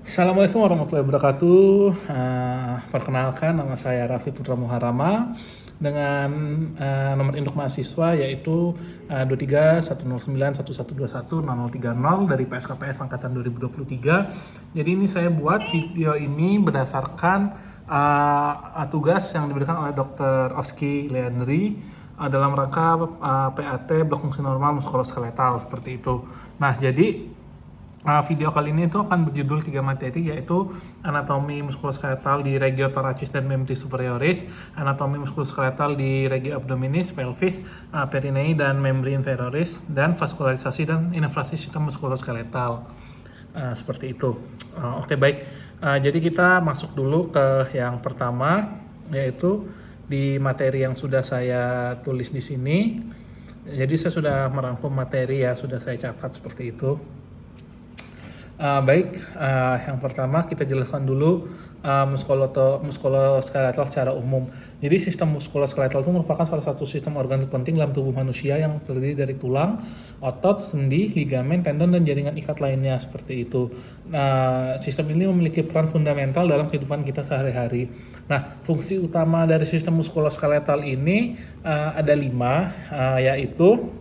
Assalamualaikum warahmatullahi wabarakatuh. Perkenalkan, nama saya Raffi Putra Muharrama dengan nomor induk mahasiswa yaitu 231091112030 dari PSKPS Angkatan 2023. Jadi ini saya buat video ini berdasarkan tugas yang diberikan oleh Dr. Oski Leandri dalam rangka PAT blok fungsi normal muskuloskeletal seperti itu. Nah, jadi video kali ini itu akan berjudul 3 materi, yaitu anatomi muskuloskeletal di regio thoracis dan membranus superioris, anatomi muskuloskeletal di regio abdominis, pelvis, perinei dan membran inferioris, dan vaskularisasi dan inervasi sistem muskuloskeletal. Seperti itu. Oke, baik. Jadi kita masuk dulu ke yang pertama, yaitu di materi yang sudah saya tulis di sini. Jadi saya sudah merangkum materi ya, sudah saya catat seperti itu. Baik, yang pertama kita jelaskan dulu muskuloskeletal secara umum. Jadi sistem muskuloskeletal itu merupakan salah satu sistem organ penting dalam tubuh manusia yang terdiri dari tulang, otot, sendi, ligamen, tendon, dan jaringan ikat lainnya seperti itu. Nah, sistem ini memiliki peran fundamental dalam kehidupan kita sehari-hari. Nah, fungsi utama dari sistem muskuloskeletal ini ada 5, yaitu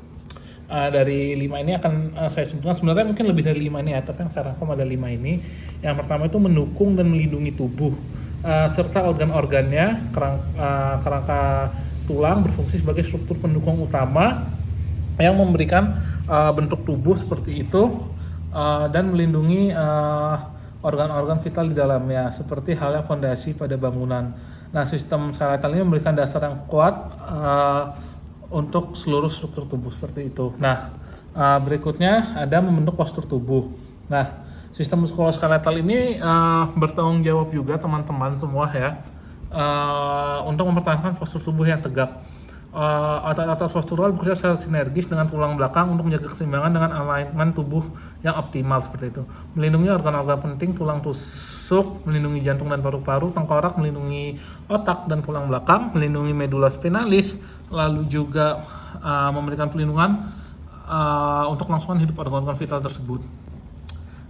dari 5 ini akan saya sebutkan. Sebenarnya mungkin lebih dari 5 ini ya, tapi yang saya rangkum ada 5 ini. Yang pertama itu mendukung dan melindungi tubuh serta organ-organnya. Kerangka tulang berfungsi sebagai struktur pendukung utama yang memberikan bentuk tubuh seperti itu dan melindungi organ-organ vital di dalamnya, seperti halnya fondasi pada bangunan. Nah, sistem skeletal ini memberikan dasar yang kuat untuk seluruh struktur tubuh seperti itu. Nah, berikutnya ada membentuk postur tubuh. Nah, sistem muskuloskeletal ini bertanggung jawab juga teman-teman semua ya, untuk mempertahankan postur tubuh yang tegak. Otot-otot postural bekerja secara sinergis dengan tulang belakang untuk menjaga keseimbangan dengan alignment tubuh yang optimal seperti itu. Melindungi organ-organ penting, tulang tusuk, melindungi jantung dan paru-paru, tengkorak, melindungi otak dan tulang belakang, melindungi medula spinalis, lalu juga memberikan pelindungan untuk kelangsungan hidup organ-organ vital tersebut.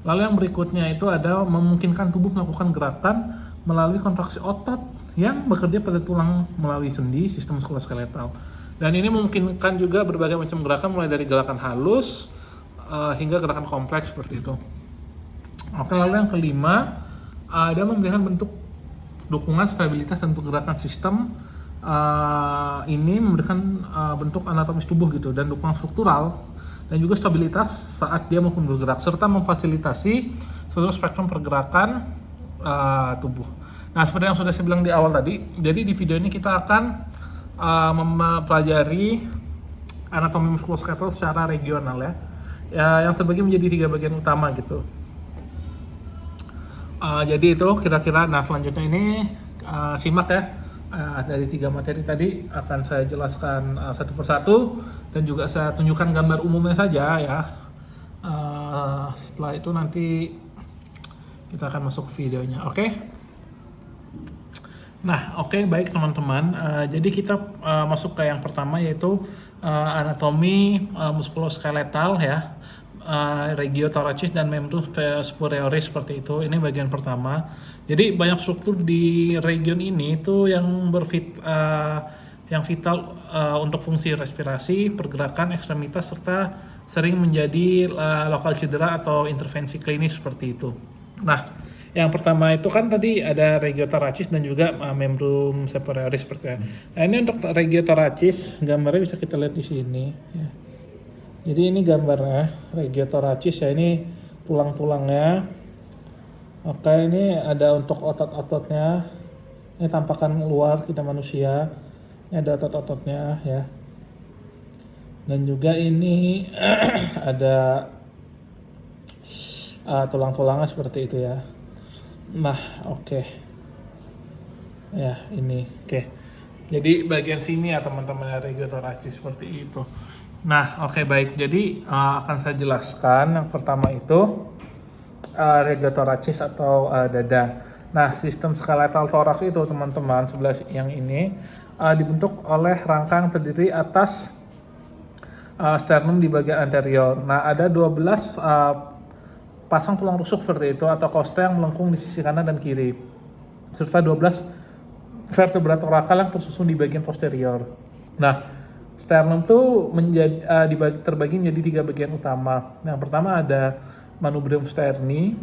Lalu yang berikutnya itu ada memungkinkan tubuh melakukan gerakan melalui kontraksi otot yang bekerja pada tulang melalui sendi, sistem muskuloskeletal. Dan ini memungkinkan juga berbagai macam gerakan, mulai dari gerakan halus hingga gerakan kompleks seperti itu. Oke, lalu yang kelima ada memberikan bentuk dukungan stabilitas dan pergerakan sistem. Ini memberikan bentuk anatomis tubuh gitu, dan dukungan struktural dan juga stabilitas saat dia maupun bergerak, serta memfasilitasi seluruh spektrum pergerakan tubuh. Nah, seperti yang sudah saya bilang di awal tadi, jadi di video ini kita akan mempelajari anatomi muskuloskeletal secara regional ya, yang terbagi menjadi 3 bagian utama gitu. Jadi itu kira-kira. Nah, selanjutnya ini simak ya. Dari 3 materi tadi akan saya jelaskan satu persatu, dan juga saya tunjukkan gambar umumnya saja ya. Setelah itu nanti kita akan masuk ke videonya, oke? Nah, oke, baik teman-teman. Jadi kita masuk ke yang pertama, yaitu anatomi muskuloskeletal ya, regio thoracis dan membranus superioris seperti itu. Ini bagian pertama. Jadi banyak struktur di region ini itu yang vital untuk fungsi respirasi, pergerakan, ekstremitas, serta sering menjadi lokal cedera atau intervensi klinis seperti itu. Nah, yang pertama itu kan tadi ada regio thoracis dan juga membranus superioris seperti itu. Nah, ini untuk regio thoracis, gambarnya bisa kita lihat di sini ya. Jadi ini gambarnya regio thoracis ya, ini tulang-tulangnya. Oke, ini ada untuk otot-ototnya. Ini tampakan luar kita manusia. Ini ada otot-ototnya ya. Dan juga ini ada tulang-tulangnya seperti itu ya. Nah, oke. Ya, ini. Oke. Jadi bagian sini ya teman-teman, regio thoracis seperti itu. Nah, oke, baik. Jadi akan saya jelaskan. Yang pertama itu regio thoracis atau dada. Nah, sistem skeletal toraks itu teman-teman sebelah yang ini dibentuk oleh rangka yang terdiri atas sternum di bagian anterior. Nah, ada 12 pasang tulang rusuk seperti itu atau costa yang melengkung di sisi kanan dan kiri, serta 12 vertebra torakal yang tersusun di bagian posterior. Nah, sternum tuh terbagi menjadi 3 bagian utama. Yang pertama ada manubrium sterni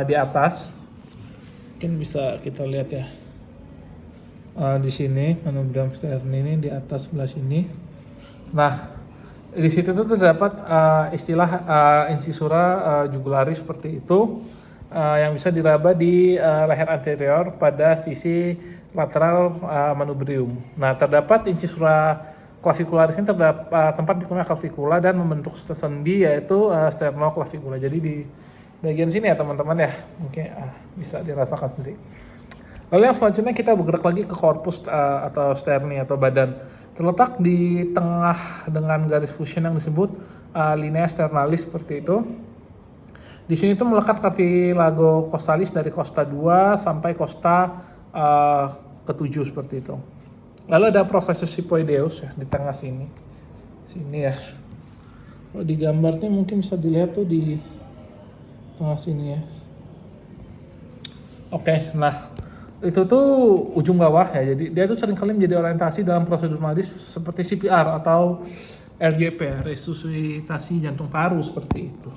di atas, mungkin bisa kita lihat ya. Di sini manubrium sterni ini di atas sebelah sini. Nah, di situ tuh terdapat istilah incisura jugularis seperti itu, yang bisa diraba di leher anterior pada sisi lateral manubrium. Nah, terdapat incisura clavicularis ini terdapat tempat di tengah clavicula dan membentuk sendi yaitu sternoclavicula. Jadi di bagian sini ya teman-teman ya, mungkin bisa dirasakan sendiri. Lalu yang selanjutnya kita bergerak lagi ke korpus atau sterni atau badan. Terletak di tengah dengan garis fusion yang disebut linea sternalis seperti itu. Di sini tuh melekat cartilago costalis dari costa 2 sampai costa ke-7 seperti itu. Lalu ada processus hypoideus ya di tengah sini. Sini ya. Kalau di gambar nih mungkin bisa dilihat tuh di tengah sini ya. Oke, nah itu tuh ujung bawah ya, jadi dia tuh seringkali menjadi orientasi dalam prosedur medis seperti CPR atau RJP, resusitasi jantung paru seperti itu.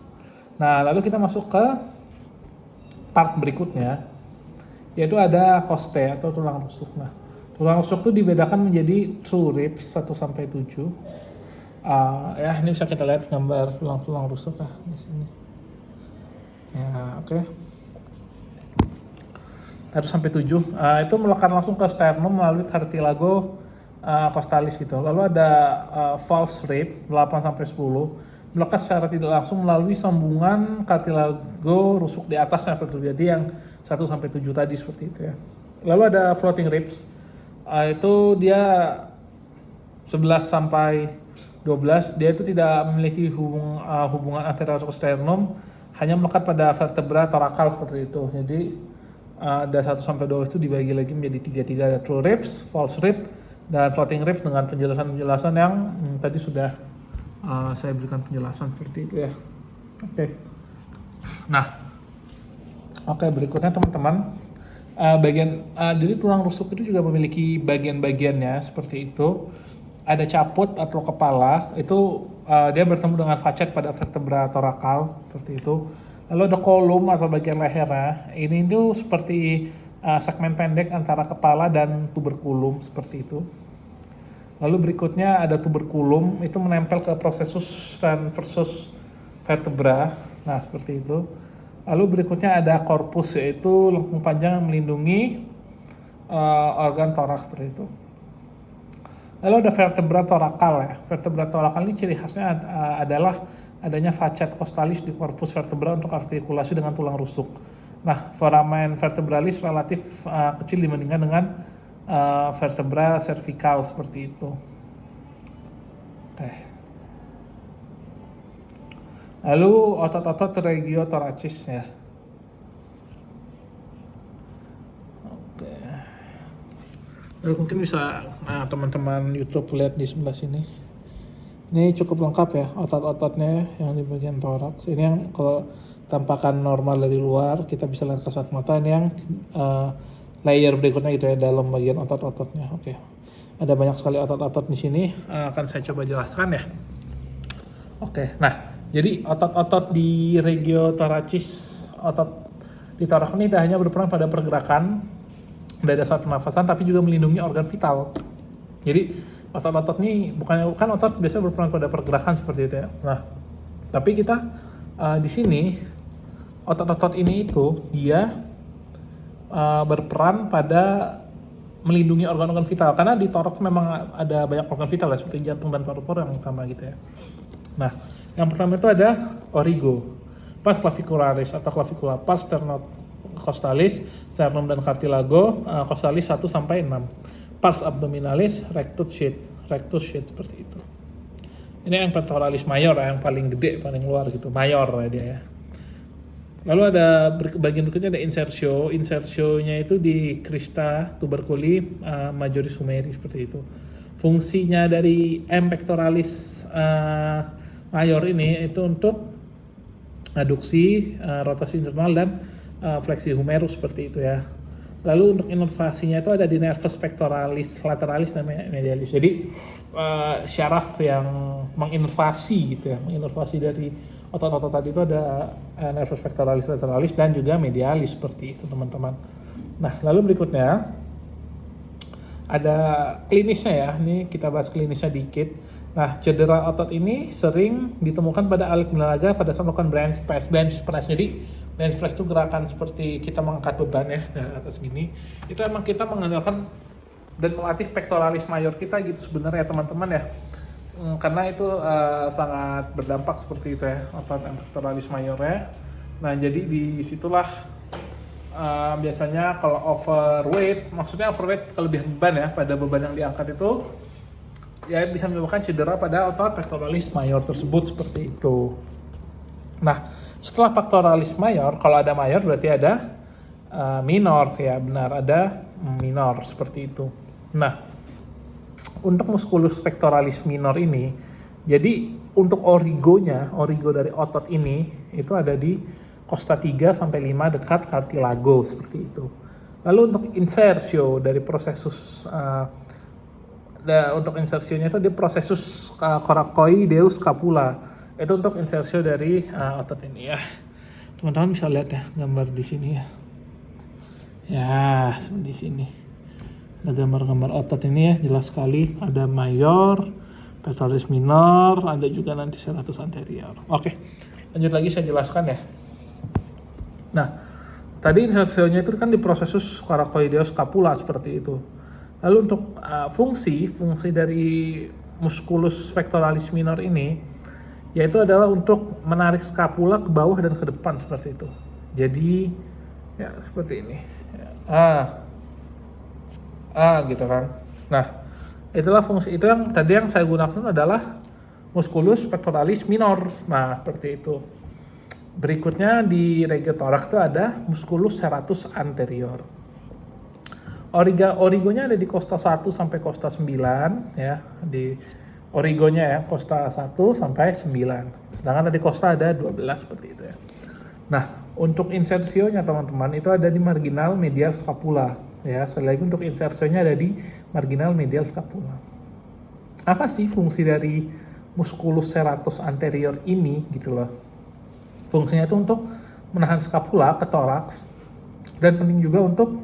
Nah, lalu kita masuk ke part berikutnya, yaitu ada coste atau tulang rusuk. Nah, tulang rusuk itu dibedakan menjadi true ribs 1-7. Ya, ini bisa kita lihat gambar tulang rusuk ya di sini. Ya, oke. 1-7 itu melekat langsung ke sternum melalui cartilago costalis gitu. Lalu ada false rib 8-10 melekat secara tidak langsung melalui sambungan cartilago rusuk di atasnya seperti itu. Jadi yang 1-7 tadi seperti itu ya. Lalu ada floating ribs itu dia 11-12, dia itu tidak memiliki hubungan anterior ke sternum, hanya melekat pada vertebra torakal seperti itu. Jadi ada 1-12 itu dibagi lagi menjadi 3 ada true ribs, false rib, dan floating ribs dengan penjelasan-penjelasan yang tadi sudah saya berikan penjelasan seperti itu ya. Oke. Nah, berikutnya teman-teman, jadi tulang rusuk itu juga memiliki bagian-bagiannya seperti itu. Ada caput atau kepala, itu dia bertemu dengan facet pada vertebra torakal seperti itu. Lalu ada kolum atau bagian lehernya, ini tuh seperti segmen pendek antara kepala dan tuberculum seperti itu. Lalu berikutnya ada tuberculum, itu menempel ke processus transversus vertebra, nah seperti itu. Lalu berikutnya ada corpus, yaitu lengkung panjang yang melindungi organ toraks seperti itu. Lalu ada vertebra torakal ya, vertebra torakal ini ciri khasnya adalah adanya facet costalis di korpus vertebra untuk artikulasi dengan tulang rusuk. Nah, foramen vertebralis relatif kecil dibandingkan dengan vertebra cervical seperti itu. Lalu otot-otot regiotoracis ya. Lalu mungkin bisa teman-teman YouTube lihat di sebelah sini. Ini cukup lengkap ya otot-ototnya yang di bagian toraks. Ini yang kalau tampakan normal dari luar kita bisa lihat kasat mata. Ini yang layer berikutnya gitu ya, dalam bagian otot-ototnya. Oke. Ada banyak sekali otot-otot di sini, akan saya coba jelaskan ya. Oke. Nah, jadi otot-otot di regiotoracis, otot di torak ini tidak hanya berperan pada pergerakan dada saat pernafasan, tapi juga melindungi organ vital. Jadi otot-otot ini bukan otot biasanya berperan pada pergerakan seperti itu ya. Nah, tapi kita di sini otot-otot ini itu dia berperan pada melindungi organ-organ vital, karena di toraks memang ada banyak organ vital ya, seperti jantung dan paru-paru yang utama gitu ya. Nah, yang pertama itu ada origo, pars clavicularis atau clavicula, pars sternocostalis, sternum dan cartilago costalis 1-6. Pars abdominalis, rectus sheath seperti itu. Ini yang pectoralis mayor yang paling gede, paling luar gitu, mayor ya dia ya. Lalu ada bagian berikutnya ada insertio. Insertio-nya itu di crista tuberculi majoris humeri seperti itu. Fungsinya dari M pectoralis mayor ini itu untuk adduksi, rotasi internal dan fleksi humerus seperti itu ya. Lalu untuk inervasinya itu ada di nervus pectoralis, lateralis dan medialis. Jadi syaraf yang menginervasi gitu ya, menginervasi dari otot-otot tadi itu ada nervus pectoralis, lateralis dan juga medialis seperti itu teman-teman. Nah lalu berikutnya ada klinisnya ya, ini kita bahas klinisnya dikit. Nah cedera otot ini sering ditemukan pada atlet olahraga pada saat melakukan bench press. Jadi bench press itu gerakan seperti kita mengangkat beban ya dari atas gini. Itu emang kita mengandalkan dan melatih pectoralis major kita gitu sebenarnya teman-teman ya. Karena itu sangat berdampak seperti itu ya, otot pectoralis majornya. Nah jadi disitulah biasanya kalau overweight, maksudnya overweight kelebihan beban ya pada beban yang diangkat itu ya bisa menyebabkan cedera pada otot pectoralis major tersebut seperti itu. Nah setelah pectoralis major, kalau ada major berarti ada minor ya, benar ada minor seperti itu. Nah untuk musculus pectoralis minor ini, jadi untuk origo dari otot ini itu ada di costa 3 sampai 5 dekat cartilago seperti itu. Lalu untuk insersio dari prosesus untuk insersionya itu di prosesus coracoideus scapula. Itu untuk insersio dari otot ini ya. Teman-teman bisa lihat ya gambar di sini ya. Ya, di sini. Ada gambar-gambar otot ini ya, jelas sekali. Ada major, pectoralis minor, ada juga nanti serratus anterior. Oke, lanjut lagi saya jelaskan ya. Nah, tadi insersionya itu kan di prosesus coracoideus scapula seperti itu. Lalu untuk fungsi dari musculus pectoralis minor ini, yaitu adalah untuk menarik scapula ke bawah dan ke depan seperti itu. Jadi, ya seperti ini. Gitu kan. Nah, itulah fungsi itu yang tadi yang saya gunakan adalah musculus pectoralis minor. Nah, seperti itu. Berikutnya di regiotorax itu ada musculus serratus anterior. Origonya ada di costa 1 sampai costa 9 ya, di origonya ya costa 1 sampai 9. Sedangkan di costa ada 12 seperti itu ya. Nah, untuk insersionya teman-teman itu ada di marginal medial scapula. Ya, sekali lagi untuk insersionya ada di marginal medial scapula. Apa sih fungsi dari musculus serratus anterior ini gitu loh? Fungsinya itu untuk menahan scapula ke toraks dan penting juga untuk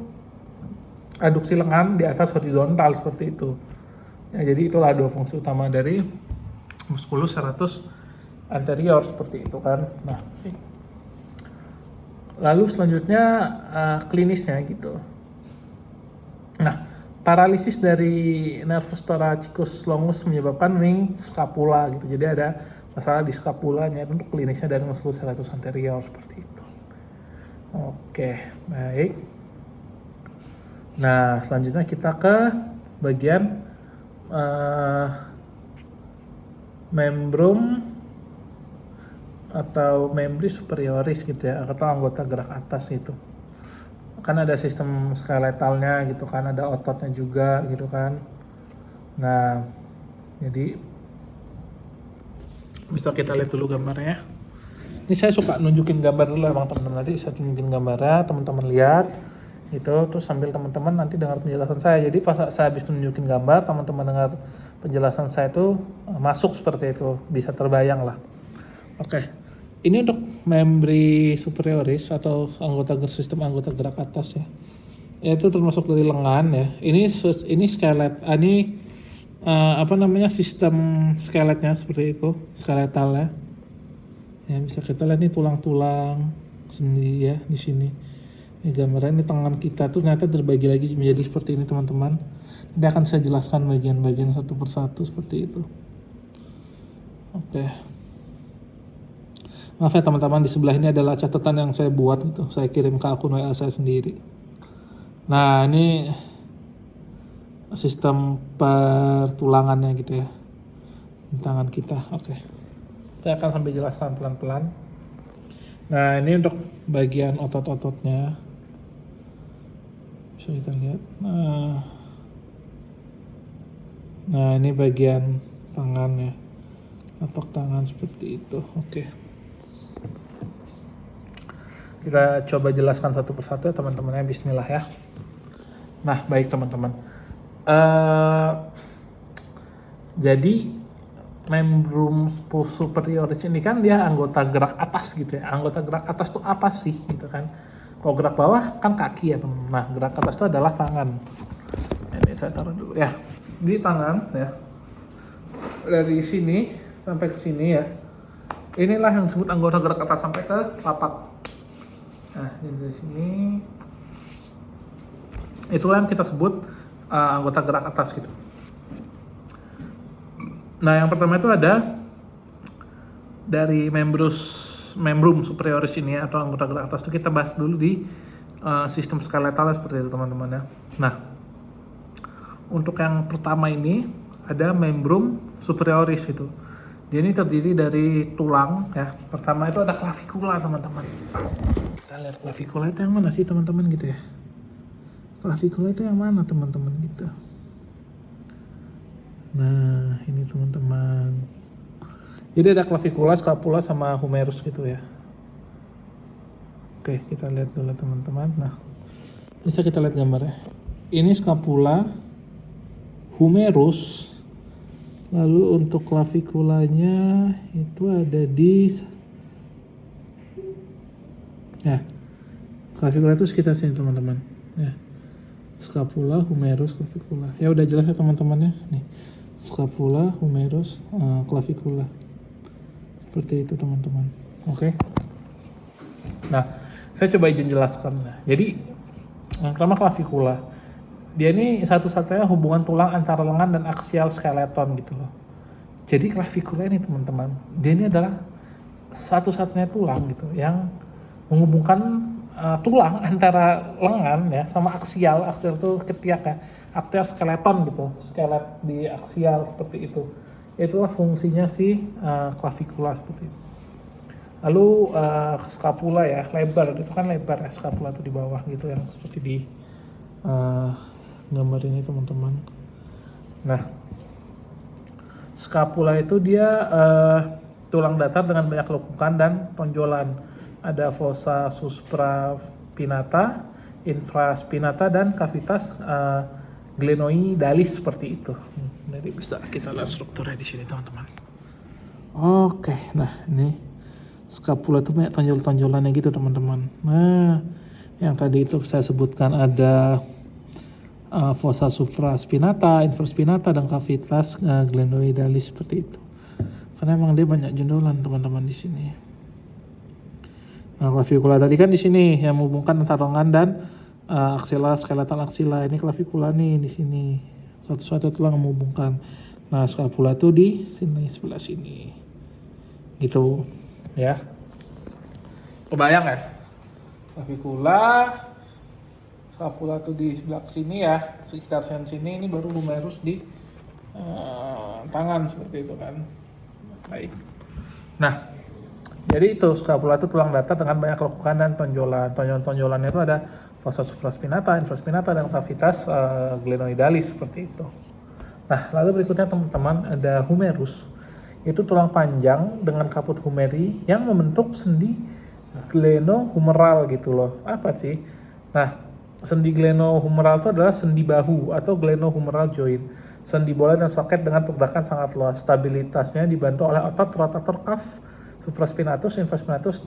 adduksi lengan di atas horizontal seperti itu. Ya, jadi itulah dua fungsi utama dari musculus serratus anterior seperti itu kan. Nah, lalu selanjutnya klinisnya gitu. Nah, paralisis dari nervus thoracicus longus menyebabkan wing scapula gitu. Jadi ada masalah di scapulanya, untuk klinisnya dari musculus serratus anterior seperti itu. Oke, baik. Nah, selanjutnya kita ke bagian membrum atau membris superioris gitu ya, atau anggota gerak atas gitu. Kan ada sistem skeletalnya gitu kan, ada ototnya juga gitu kan. Nah, jadi bisa kita lihat dulu gambarnya. Ini saya suka nunjukin gambar dulu emang teman-teman, nanti saya tunjukin gambarnya, teman-teman lihat itu, terus sambil teman-teman nanti dengar penjelasan saya. Jadi pas saya habis tunjukin gambar, teman-teman dengar penjelasan saya itu masuk seperti itu, bisa terbayang lah. Oke. Ini untuk membri superioris atau sistem anggota gerak atas ya. Itu termasuk dari lengan ya. Ini skelet. Ini sistem skeletnya seperti itu, skeletalnya. Ya bisa kita lihat nih tulang-tulang sendi ya di sini. Ini gambarnya, ini tangan kita tuh ternyata terbagi lagi menjadi seperti ini teman-teman. Nanti akan saya jelaskan bagian-bagian satu persatu seperti itu. Oke. Maaf ya teman-teman, di sebelah ini adalah catatan yang saya buat gitu. Saya kirim ke akun WA saya sendiri. Nah, ini sistem pertulangannya gitu ya. Di tangan kita. Oke. Saya akan sambil jelaskan pelan-pelan. Nah, ini untuk bagian otot-ototnya. Bisa kita lihat. Nah, ini bagian tangannya. Telapak tangan seperti itu. Oke. Kita coba jelaskan satu persatu ya teman-teman ya. Bismillah ya. Nah, baik teman-teman. Jadi membrum superioris ini kan dia anggota gerak atas gitu ya. Anggota gerak atas tuh apa sih gitu kan? Kalau gerak bawah kan kaki ya teman. Nah, gerak atas itu adalah tangan. Ini saya taruh dulu ya. Di tangan ya. Dari sini sampai ke sini ya. Inilah yang disebut anggota gerak atas sampai ke telapak. Nah, dari sini itulah yang kita sebut anggota gerak atas gitu. Nah, yang pertama itu ada dari membrum superioris ini atau anggota gerak atas itu kita bahas dulu di sistem skeletal seperti itu teman-teman ya. Nah, untuk yang pertama ini ada membrum superioris itu. Dia ini terdiri dari tulang ya. Pertama itu ada clavikula teman-teman. Kita lihat clavikula itu yang mana sih teman-teman gitu ya. Clavikula itu yang mana teman-teman gitu. Nah, ini teman-teman. Jadi ada clavikula, scapula sama humerus gitu ya. Oke, kita lihat dulu teman-teman. Nah, bisa kita lihat gambarnya. Ini scapula, humerus. Lalu untuk claviculanya itu ada di clavikula itu sekitar sini teman-teman. Ya. Scapula, humerus, clavicula. Ya udah jelas ya teman-teman ya. Nih. Scapula, humerus, clavicula. Seperti itu teman-teman. Oke. Nah, saya coba izin jelaskan. Jadi yang pertama clavicula. Dia ini satu-satunya hubungan tulang antara lengan dan aksial skeleton gitu loh. Jadi clavicula ini teman-teman, dia ini adalah satu-satunya tulang gitu yang menghubungkan tulang antara lengan ya sama aksial itu ketiak ya, aksial skeleton gitu, skelet di aksial seperti itu. Itulah fungsinya si clavicula seperti itu. Lalu scapula ya, lebar itu kan lebar ya, scapula itu di bawah gitu yang seperti di gambar ini teman-teman. Nah, scapula itu dia tulang datar dengan banyak lekukan dan tonjolan. Ada fossa supraspinata, infraspinata dan cavitas glenoidalis seperti itu. Jadi bisa kita lihat strukturnya di sini teman-teman. Oke, nah ini scapula itu banyak tonjol-tonjolannya gitu teman-teman. Nah, yang tadi itu saya sebutkan ada fossa supraspinata, infraspinata, dan cavitas glenoidalis seperti itu. Karena emang dia banyak jendolan teman-teman di sini. Nah, clavicula tadi kan di sini yang menghubungkan antara lengan dan aksila, skeletal aksila. Ini clavicula nih di sini. Satu-satu tulang yang menghubungkan. Nah, scapula itu di sini sebelah sini. Gitu ya. Kebayang ya? Clavicula, scapula tuh di sebelah sini ya, sekitar sini, ini baru humerus di tangan seperti itu kan. Baik. Nah, jadi itu scapula itu tulang datar dengan banyak lekukan dan tonjolan. Tonjolan-tonjolannya itu ada fossa supraspinata, infraspinata, dan cavitas glenoidalis seperti itu. Nah, lalu berikutnya teman-teman ada humerus. Itu tulang panjang dengan kaput humeri yang membentuk sendi glenohumeral gitu loh. Apa sih? Nah, sendi glenohumeral itu adalah sendi bahu atau glenohumeral joint. Sendi bola dan soket dengan pergerakan sangat luas. Stabilitasnya dibantu oleh otot rotator cuff supraspinatus, infraspinatus,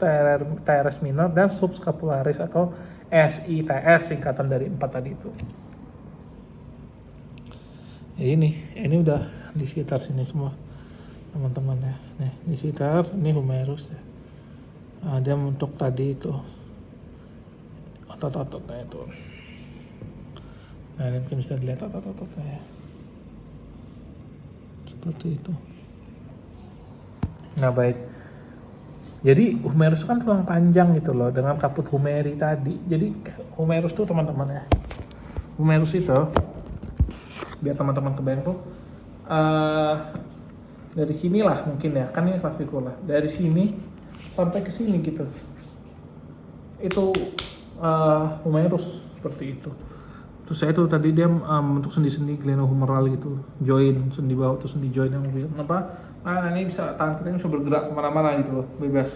teres minor, dan subscapularis atau SITS, singkatan dari 4 tadi itu. Ya ini udah di sekitar sini semua teman-teman ya. Nih di sekitar ini humerus ya. Nah, dia untuk tadi itu otot-ototnya itu. Nah, ini mungkin bisa dilihat otot-ototnya ya. Seperti itu. Nah, baik. Jadi humerus kan tulang panjang gitu loh dengan kaput humeri tadi. Jadi humerus tuh teman-teman ya. Humerus itu biar teman-teman kebayang tuh dari sinilah mungkin ya, kan ini clavicula. Dari sini sampai ke sini gitu. Itu humerus seperti itu. Terus saya itu tadi dia bentuk sendi-sendi glenohumeral gitu, join sendi bawah tuh sendi join yang apa? Ini bisa tangan kita ini bisa bergerak kemana-mana gitu loh, bebas.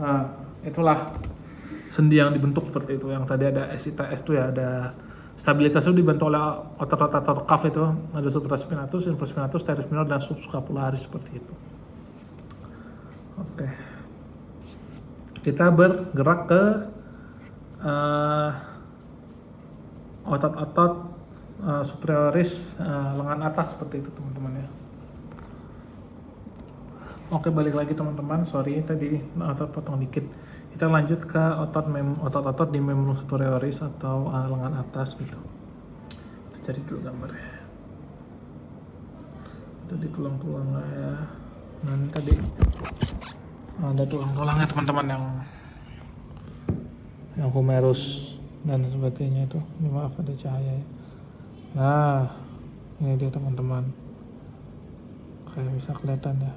Nah, Itulah sendi yang dibentuk seperti itu. Yang tadi ada SITS itu ya, ada stabilitas itu dibantu oleh otot rotator cuff itu, ada supraspinatus, infraspinatus, teres minor, dan subscapularis seperti itu. Oke. Kita bergerak ke otot-otot superioris lengan atas seperti itu teman-teman ya. Oke, balik lagi teman-teman, sorry tadi terpotong dikit. Kita lanjut ke otot-otot di membran superioris atau lengan atas gitu. Kita cari dulu gambarnya. Itu di tulang-tulangnya ya. Nah, tadi ada tulang-tulangnya teman-teman yang humerus dan sebagainya itu. Ini maaf ada cahaya ya. Nah, ini dia teman-teman. Kayak bisa kelihatan ya.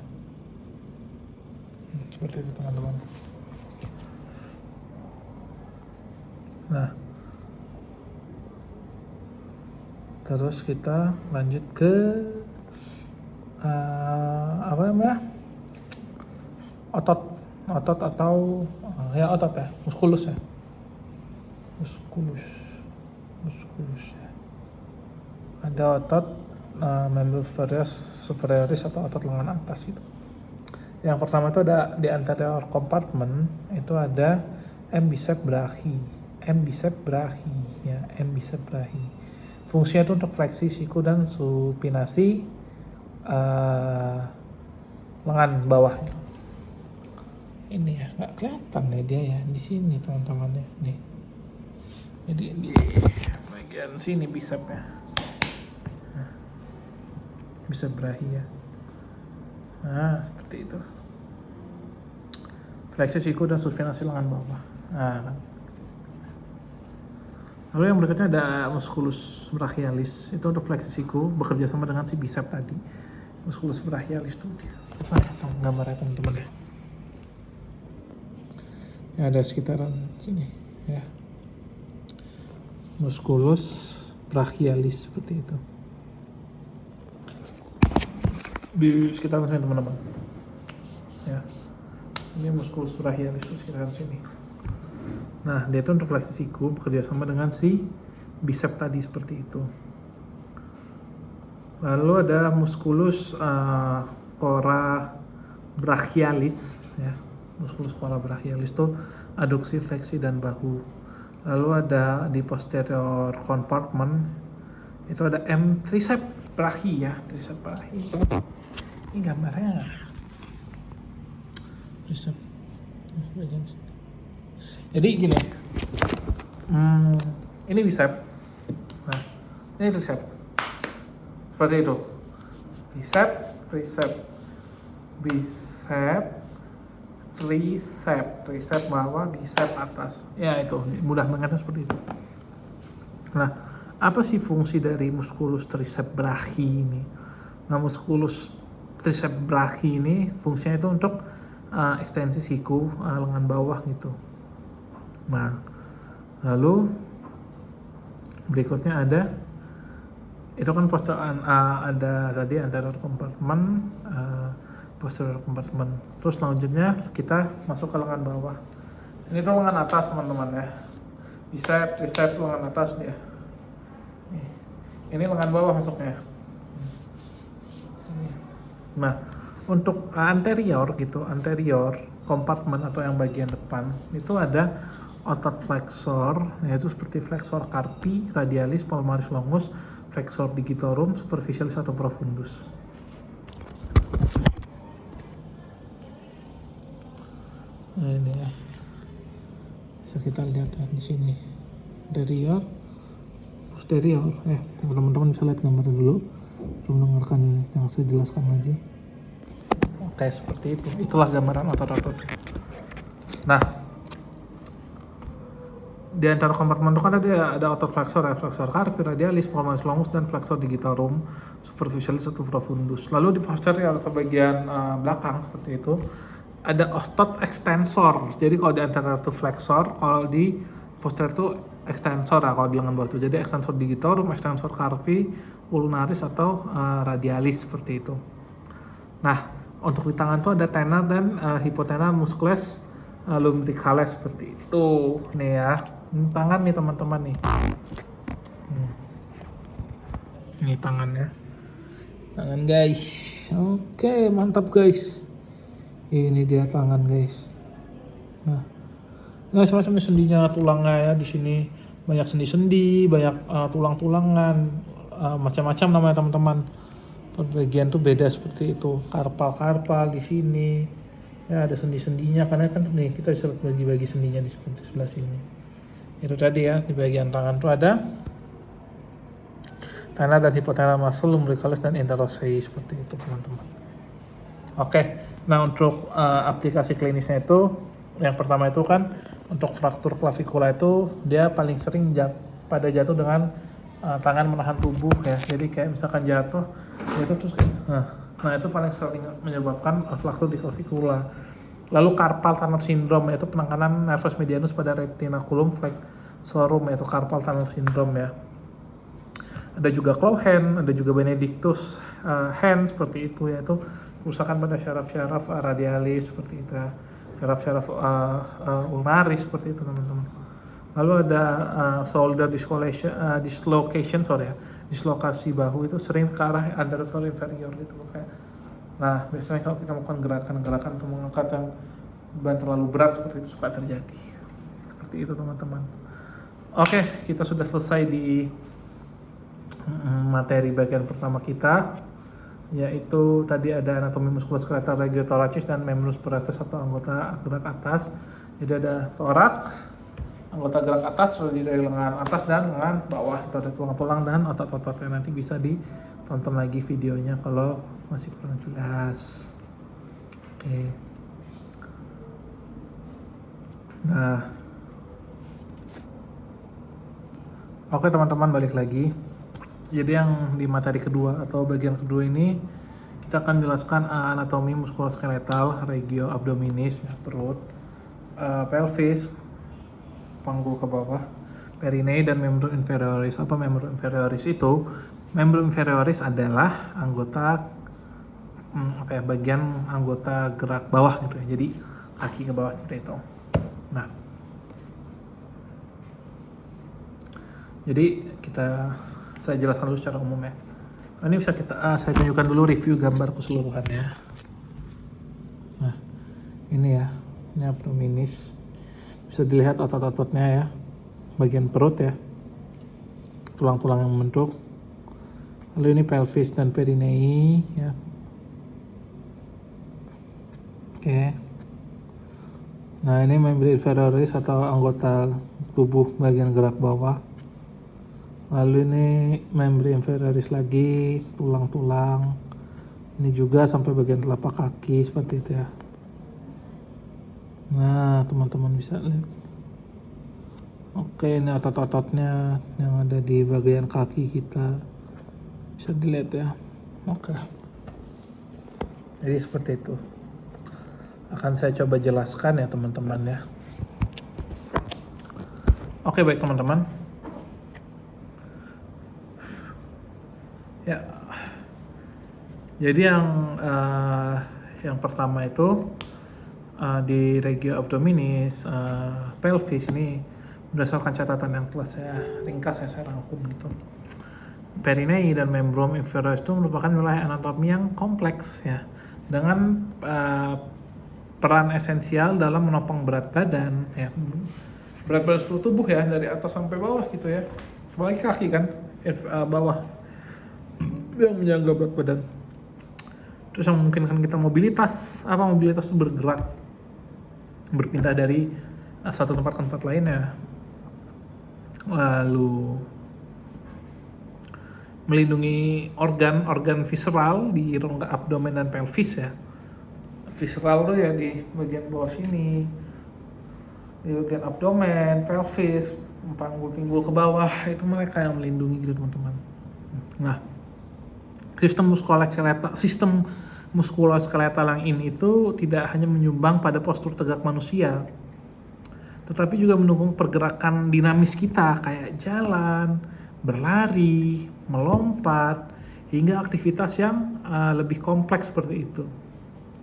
Seperti itu teman-teman. Nah, terus kita lanjut ke apa namanya? Otot atau ya otot ya, muskulus ya. Muskulus ya. Ada otot membran superioris atau otot lengan atas gitu. Yang pertama itu ada di anterior compartment, itu ada M bicep brachii ya, M bicep brachii. Fungsinya itu untuk fleksi siku dan supinasi lengan bawah. Ini ya, nggak kelihatan deh dia ya di sini teman-teman ya, nih. Jadi di bagian sini bicepnya, bicep brachii ya. Nah, seperti itu. Fleksi siku dan supinasi lengan bawah. Nah, lalu yang berikutnya ada musculus brachialis. Itu untuk fleksi siku, bekerja sama dengan si bicep tadi. Musculus brachialis itu gambarnya teman-teman ya. Ya, ada sekitaran sini ya. Musculus brachialis seperti itu. Di sekitar sini teman-teman ya, ini musculus brachialis itu sekitar sini. Nah, dia itu untuk fleksi siku, bekerja sama dengan si bicep tadi seperti itu. Lalu ada musculus cora brachialis ya. Musculus cora brachialis itu aduksi, fleksi, dan bahu. Lalu ada di posterior compartment itu ada M tricep brachii ya, tricep brachii. Ini gambarnya tricep. Jadi gini, ini bicep, nah ini tricep, seperti itu. Bicep, tricep, tricep bawah, bicep atas. Ya itu, mudah mengingatnya seperti itu. Nah, apa sih fungsi dari musculus tricep brachii ini? Nah, musculus tricep brachii ini fungsinya itu untuk ekstensi siku lengan bawah gitu. Nah, lalu berikutnya ada itu kan ada tadi anterior compartment, posterior compartment. Terus selanjutnya kita masuk ke lengan bawah. Ini tuh lengan atas teman-teman ya. Bicep, tricep, lengan atas dia. Ini lengan bawah masuknya. Nah, untuk anterior compartment atau yang bagian depan itu ada otot flexor, yaitu seperti flexor carpi, radialis, palmaris longus, flexor digitorum, superficialis atau profundus. Nah, ini ya, bisa kita lihat ya, di sini anterior, posterior ya. Teman-teman bisa lihat gambarnya dulu sebelum mendengarkan yang saya jelaskan lagi. Oke, seperti itu. Itulah gambaran otot-otot. Nah, di antara kompartemen itu kan ada otot flexor ya, flexor carpi, radialis, palmaris longus, dan flexor digitorum, superficialis atau profundus. Lalu di posterior atau bagian belakang seperti itu ada otot extensor. Jadi kalau di antara itu flexor, kalau di posterior itu extensor ya, kalau di lengan bawah itu. Jadi extensor digitorum, extensor carpi, ulnaris atau radialis seperti itu. Nah, untuk di tangan itu ada tenar dan hipotenar musculus lumbricalis seperti itu. Nih ya, ini tangan nih teman-teman nih. Ini tangannya. Tangan guys. Oke, mantap guys. Ini dia tangan guys. Nah, semacam sendinya, tulangnya ya di sini banyak sendi-sendi, banyak tulang-tulangan, macam-macam namanya teman-teman. Bagian tuh beda seperti itu, karpal di sini. Ya ada sendi-sendinya karena kan nih kita bisa bagi-bagi sendinya di sebelah sini. Itu tadi ya, di bagian tangan tuh ada tena dan hipotena muscle, lumbricalis dan interosseus seperti itu teman-teman. Oke, nah untuk aplikasi klinisnya itu yang pertama itu kan untuk fraktur klavikula itu dia paling sering pada jatuh dengan tangan menahan tubuh ya. Jadi kayak misalkan jatuh itu terus nah itu paling sering menyebabkan fraktur di klavikula. Lalu carpal tunnel syndrome yaitu penekanan nervus medianus pada retinaculum flexorum yaitu carpal tunnel syndrome ya. Ada juga claw hand, ada juga benedictus hand seperti itu yaitu kerusakan pada syaraf-syaraf radialis seperti itu ya. Syaraf-syaraf ulnaris seperti itu teman-teman. Lalu ada shoulder dislocation dislokasi bahu itu sering ke arah anterior inferior gitu kayak. Nah biasanya kalau kita melakukan gerakan-gerakan untuk mengangkat yang beban terlalu berat seperti itu suka terjadi. Seperti itu teman-teman. Oke, kita sudah selesai di materi bagian pertama kita, yaitu tadi ada anatomi muskuloskeletal regiotoracis dan membranus apparatus atau anggota gerak atas. Jadi ada torak, anggota gerak atas terdiri dari lengan atas dan lengan bawah. Itu ada tulang-tulang dan otot-ototnya. Nanti bisa ditonton lagi videonya kalau masih kurang jelas. Oke. Nah, oke teman-teman, balik lagi. Jadi yang di materi kedua atau bagian kedua ini kita akan jelaskan anatomi muskuloskeletal regio abdominis ya, perut, pelvis, panggul ke bawah, perineum dan membran inferioris. Apa membran inferioris itu? Membran inferioris adalah anggota bagian anggota gerak bawah gitu ya. Jadi kaki ke bawah seperti itu. Nah, jadi saya jelaskan dulu secara umum ya. Ini bisa saya tunjukkan dulu review gambar keseluruhannya. Nah, ini ya, ini abdominis. Bisa dilihat otot-ototnya ya, bagian perut ya, tulang-tulang yang membentuk. Lalu ini pelvis dan perineum ya. Oke. Nah, ini membran inferioris atau anggota tubuh bagian gerak bawah. Lalu ini membran inferioris lagi, tulang-tulang. Ini juga sampai bagian telapak kaki seperti itu ya. Nah, teman-teman bisa lihat. Oke, ini otot-ototnya yang ada di bagian kaki kita. Bisa dilihat ya. Oke. Jadi seperti itu. Akan saya coba jelaskan ya teman-teman ya. Oke, baik teman-teman. Ya, jadi yang pertama itu di regio abdominis, pelvis ini berdasarkan catatan yang telah saya ringkas saya rangkum gitu. Perineum dan membran inferioris itu merupakan wilayah anatomi yang kompleks ya, dengan peran esensial dalam menopang berat badan ya, berat badan seluruh tubuh ya, dari atas sampai bawah gitu ya, apalagi kaki kan bawah yang menjaga berat badan. Terus yang memungkinkan kita mobilitas itu bergerak, berpindah dari satu tempat ke tempat lainnya. Lalu melindungi organ visceral di rongga abdomen dan pelvis ya. Visceral tuh ya di bagian bawah sini, di bagian abdomen, pelvis, panggul-pinggul ke bawah, itu mereka yang melindungi gitu teman-teman. Nah, sistem muskuloskeletal yang ini itu tidak hanya menyumbang pada postur tegak manusia, tetapi juga mendukung pergerakan dinamis kita kayak jalan, berlari, melompat, hingga aktivitas yang lebih kompleks seperti itu.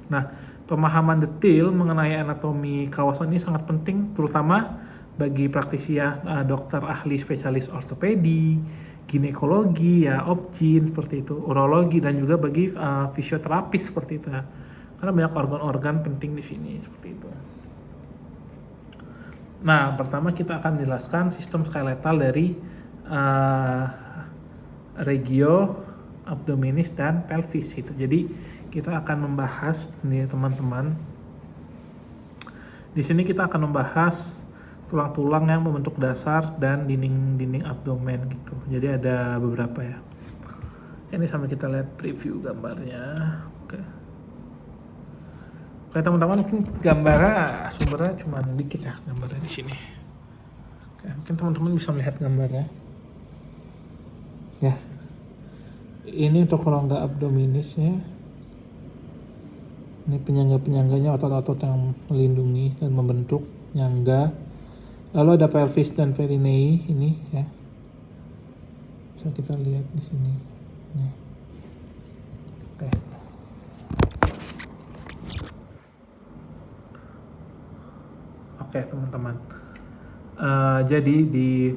Nah, Pemahaman detail mengenai anatomi kawasan ini sangat penting, terutama bagi praktisi dokter ahli spesialis ortopedi, ginekologi, ya, obgyn seperti itu, urologi, dan juga bagi fisioterapis seperti itu ya. Karena banyak organ-organ penting di sini seperti itu. Nah, pertama kita akan jelaskan sistem skeletal dari regio, abdominis, dan pelvis gitu. Jadi kita akan membahas nih teman-teman. Di sini kita akan membahas tulang-tulang yang membentuk dasar dan dinding-dinding abdomen gitu. Jadi ada beberapa ya. Ini sambil kita lihat preview gambarnya. Oke. Oke teman-teman, mungkin gambarnya sumbernya cuma dikit ya gambarnya di sini. Oke, mungkin teman-teman bisa melihat gambarnya. Ya. Ini untuk rongga abdominisnya. Ini penyangga-penyangganya, otot-otot yang melindungi dan membentuk nyangga. Lalu ada pelvis dan perineum ini ya. Bisa kita lihat di sini. Nih. Oke. Oke teman-teman. Jadi di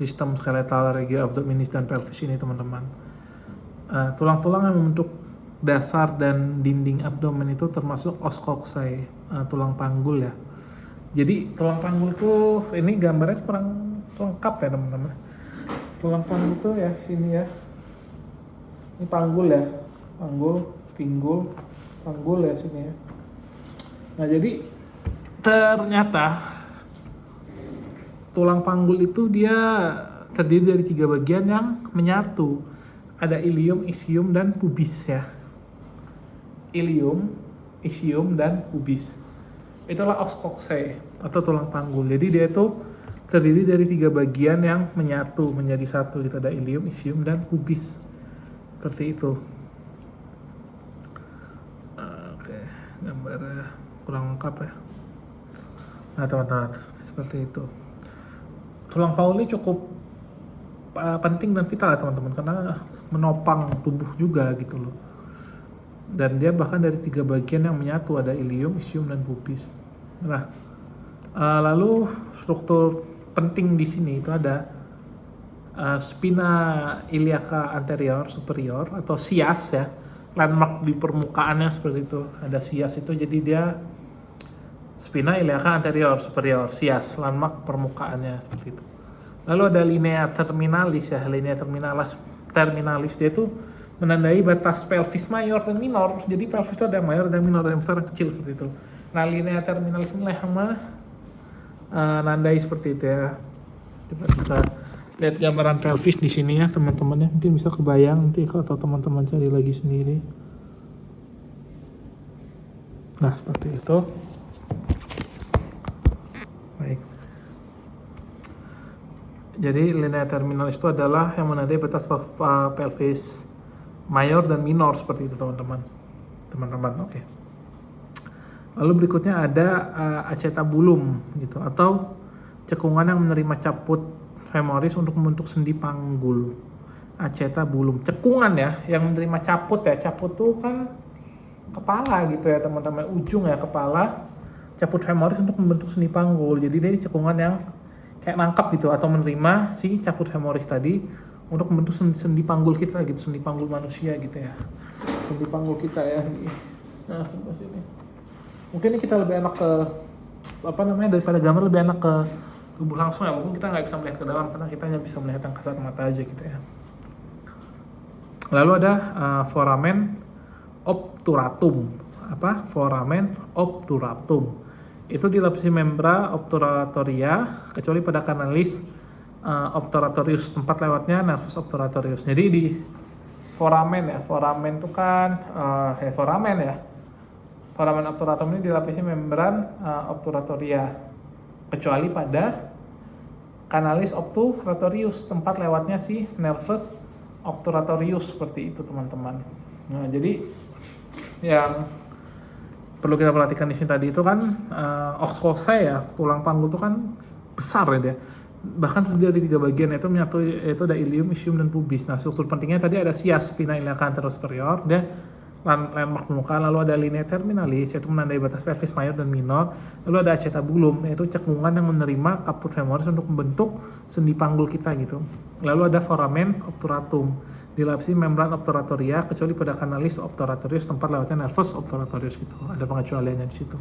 sistem skeletal regio abdominis dan pelvis ini teman-teman, tulang-tulang yang membentuk dasar dan dinding abdomen itu termasuk os coxae, tulang panggul ya. Jadi tulang panggul tuh ini gambarnya kurang lengkap ya teman-teman. Tulang panggul tuh ya sini ya. Ini panggul ya, panggul, pinggul, panggul ya sini ya. Nah jadi ternyata tulang panggul itu dia terdiri dari 3 bagian yang menyatu. Ada ilium, ischium, dan pubis ya. Ilium, ischium, dan pubis. Itulah os coxae atau tulang panggul. Jadi dia itu terdiri dari 3 bagian yang menyatu menjadi satu. Gitu ada ilium, ischium, dan pubis. Seperti itu. Oke, gambarnya kurang lengkap ya. Nah teman-teman, seperti itu. Tulang panggul ini cukup penting dan vital ya teman-teman, karena menopang tubuh juga gitu loh. Dan dia bahkan dari 3 bagian yang menyatu, ada ilium, ischium, dan pubis. Nah, lalu struktur penting di sini itu ada spina iliaca anterior superior atau sias ya, landmark di permukaannya seperti itu. Ada sias itu, jadi dia spina iliaca anterior superior, sias, landmark permukaannya seperti itu. Lalu ada linea terminalis ya, linea terminalis dia itu menandai batas pelvis mayor dan minor. Jadi pelvis itu ada yang mayor, ada yang minor, ada yang besar, dan kecil seperti itu. Nah linea terminalis inilah yang menandai seperti itu ya. Kita bisa lihat gambaran pelvis di sini ya teman-teman ya, mungkin bisa kebayang nanti kalau teman-teman cari lagi sendiri. Nah seperti itu. Baik. Jadi linea terminalis itu adalah yang menandai batas pelvis mayor dan minor seperti itu teman-teman. Oke. Lalu berikutnya ada acetabulum gitu, atau cekungan yang menerima caput femoris untuk membentuk sendi panggul. Acetabulum, cekungan ya yang menerima caput ya. Caput tuh kan kepala gitu ya teman-teman, ujung ya kepala, caput femoris untuk membentuk sendi panggul. Jadi dia cekungan yang kayak nangkap gitu atau menerima si caput femoris tadi untuk membentuk sendi panggul kita gitu, sendi panggul manusia gitu ya, sendi panggul kita ya. Nah sebelah sini mungkin ini kita lebih enak ke daripada gambar, lebih enak ke tubuh langsung ya. Mungkin kita nggak bisa melihat ke dalam karena kita hanya bisa melihat yang kasat mata aja gitu ya. Lalu ada foramen obturatum. Foramen obturatum itu dilapisi membra obturatoria kecuali pada kanalis obturatorius, tempat lewatnya nervus obturatorius. Jadi di foramen itu kan foramen ya. Foramen obturatum ini dilapisi membran obturatoria kecuali pada kanalis obturatorius, tempat lewatnya si nervus obturatorius seperti itu teman-teman. Nah jadi yang perlu kita perhatikan di sini tadi itu kan os coxae ya, tulang panggul itu kan besar ya dia. Bahkan terdiri dari 3 bagian itu menyatu, yaitu ada ilium, ischium, dan pubis. Nah struktur pentingnya tadi ada sias, spina iliaca anterior superior, dia landmark permukaan, lalu ada linea terminalis yaitu menandai batas pelvis mayor dan minor, lalu ada acetabulum yaitu cekungan yang menerima caput femoris untuk membentuk sendi panggul kita gitu, lalu ada foramen obturatum dilapisi membran obturatoria kecuali pada kanalis obturatorius tempat lewatnya nervus obturatorius gitu, ada pengecualiannya di situ.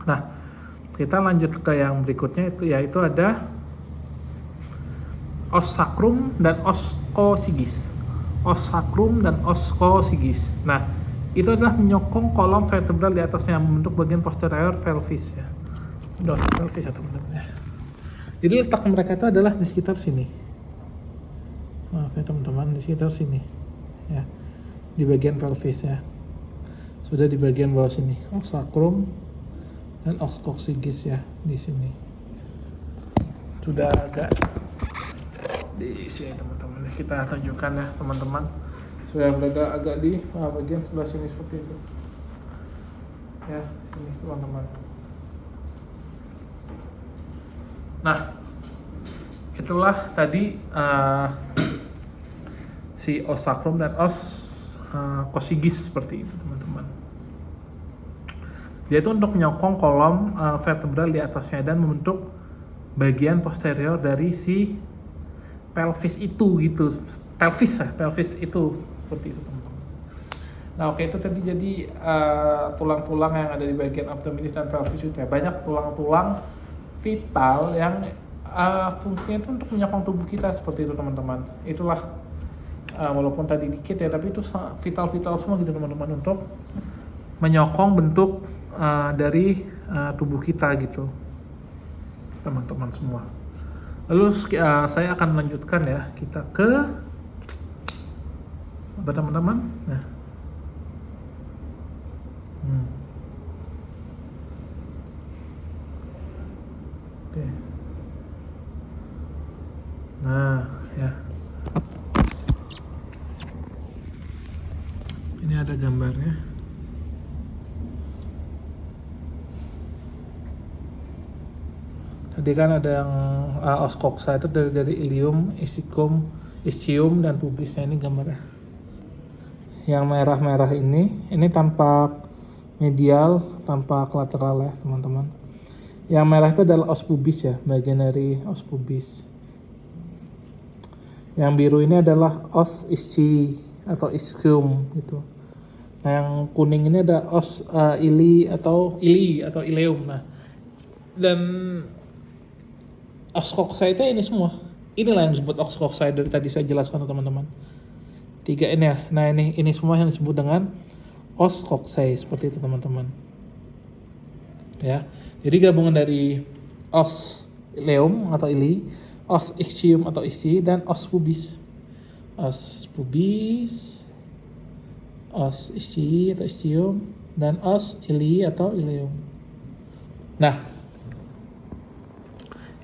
Nah, kita lanjut ke yang berikutnya yaitu ada os sacrum dan os coccygeus. Os sacrum dan os coccygeus. Nah, itu adalah menyokong kolom vertebral di atasnya membentuk bagian posterior pelvis ya. Dorsal pelvis ya teman-teman ya. Jadi letak mereka itu adalah di sekitar sini. Maaf ya teman-teman, di sekitar sini ya. Di bagian pelvis ya. Sudah di bagian bawah sini. Os sacrum dan os coccygeus ya di sini. Sudah agak di sini teman-teman, kita tunjukkan ya teman-teman, sudah berada agak di bagian sebelah sini seperti itu ya, sini teman-teman. Nah, itulah tadi si os sacrum dan os coccygeus seperti itu teman-teman. Dia itu untuk menyokong kolom vertebral di atasnya dan membentuk bagian posterior dari si pelvis itu gitu, pelvis itu seperti itu teman-teman. Nah oke, itu tadi jadi tulang-tulang yang ada di bagian abdominis dan pelvis itu ya. Banyak tulang-tulang vital yang fungsinya itu untuk menyokong tubuh kita seperti itu teman-teman. Itulah walaupun tadi dikit ya, tapi itu vital-vital semua gitu teman-teman untuk menyokong bentuk dari tubuh kita gitu teman-teman semua. Lalu saya akan melanjutkan ya, kita ke apa teman-teman? Nah, oke. Nah, ya. Ini ada gambarnya. Tadi kan ada yang os coccyx itu dari ilium, ischium dan pubisnya. Ini gambarnya. Yang merah-merah ini tampak medial, tampak lateral ya teman-teman. Yang merah itu adalah os pubis ya, bagian dari os pubis. Yang biru ini adalah os ischi atau ischium gitu. Nah, yang kuning ini ada os ili atau ileum. Nah, dan os coccyx itu ini semua. Inilah yang disebut os coccyx dari tadi saya jelaskan teman-teman. 3 ini ya. Nah, ini semua yang disebut dengan os coccyx seperti itu teman-teman. Ya. Jadi gabungan dari os ileum atau ili, os ischium atau ischi dan os pubis. Os pubis, os ischi atau ischium dan os ili atau ileum. Nah,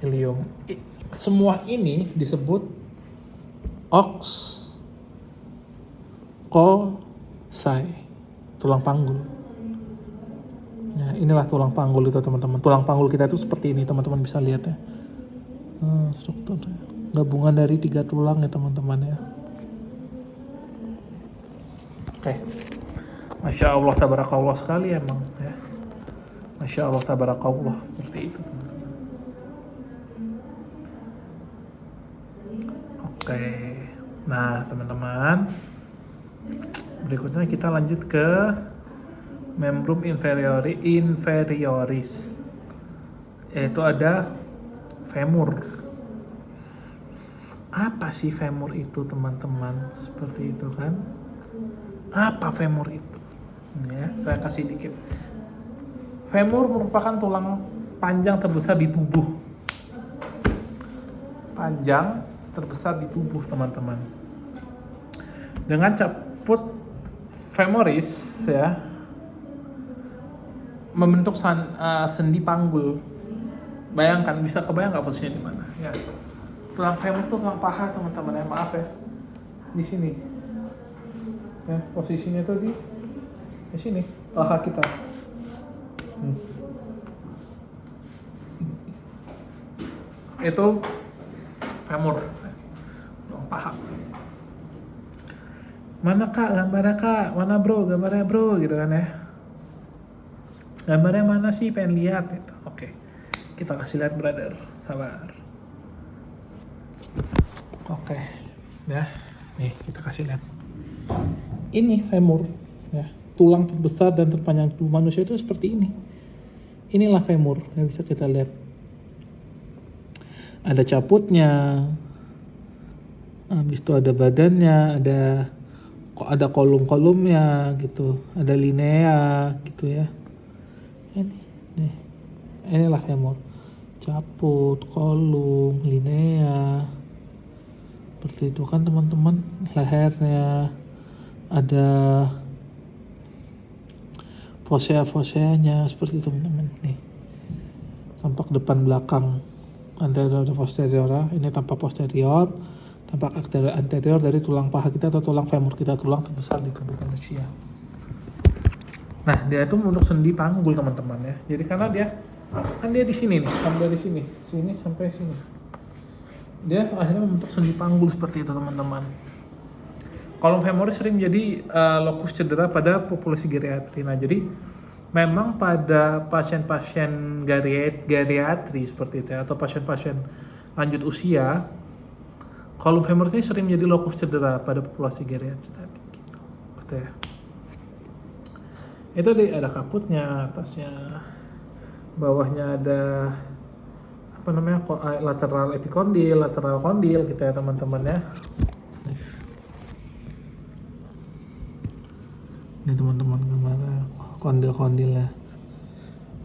ilium. Semua ini disebut os coccyx, tulang panggul. Nah, inilah tulang panggul itu teman-teman. Tulang panggul kita itu seperti ini teman-teman, bisa lihat ya. Struktur gabungan dari 3 tulang ya teman-teman ya. Oke. Masya Allah tabarakallah sekali emang ya. Masya Allah tabarakallah, seperti itu teman-teman. Oke, nah teman-teman, berikutnya kita lanjut ke membrum inferioris, yaitu ada femur. Apa sih femur itu teman-teman? Seperti itu kan? Apa femur itu? Ya, saya kasih dikit. Femur merupakan tulang panjang terbesar di tubuh. Panjang terbesar di tubuh teman-teman. Dengan caput femoris ya, membentuk sendi panggul. Bayangkan, bisa kebayang nggak posisinya di mana? Ya, tulang femur itu tulang paha teman-teman ya, maaf ya, di sini. Ya, posisinya tuh di sini, paha kita. Itu femur, tulang paha. Mana kak gambarnya kak, mana bro gambarnya bro gitu kan ya. Gambarnya mana sih, pengen lihat gitu. Oke, kita kasih lihat brother, sabar. Oke, ya, nih kita kasih lihat. Ini femur, ya, tulang terbesar dan terpanjang tubuh manusia itu seperti ini. Inilah femur yang bisa kita lihat. Ada caputnya, habis itu ada badannya, ada kolom-kolomnya gitu, ada linea gitu ya. Inilah femur, caput, kolom, linea, seperti itu kan teman-teman. Lehernya ada fosea-foseanya seperti itu teman-teman. Nih, tampak depan belakang, anterior posterior. Ini tampak posterior, tampak anterior dari tulang paha kita atau tulang femur kita, tulang terbesar di tubuh manusia. Nah, dia itu untuk sendi panggul teman-teman ya. Jadi karena dia di sini nih, sampai di sini sampai sini. Dia akhirnya membentuk sendi panggul seperti itu teman-teman. Kolom femoris sering menjadi lokus cedera pada populasi geriatri. Nah, jadi memang pada pasien-pasien geriatri seperti itu ya, atau pasien-pasien lanjut usia, kolom femoris ini sering menjadi lokus cedera pada populasi geriatri tadi gitu. Betul ya. Itu ada kaputnya, atasnya, bawahnya ada lateral epikondil, lateral kondil gitu ya teman-teman ya. Ini teman-teman gambarnya kondil-kondilnya.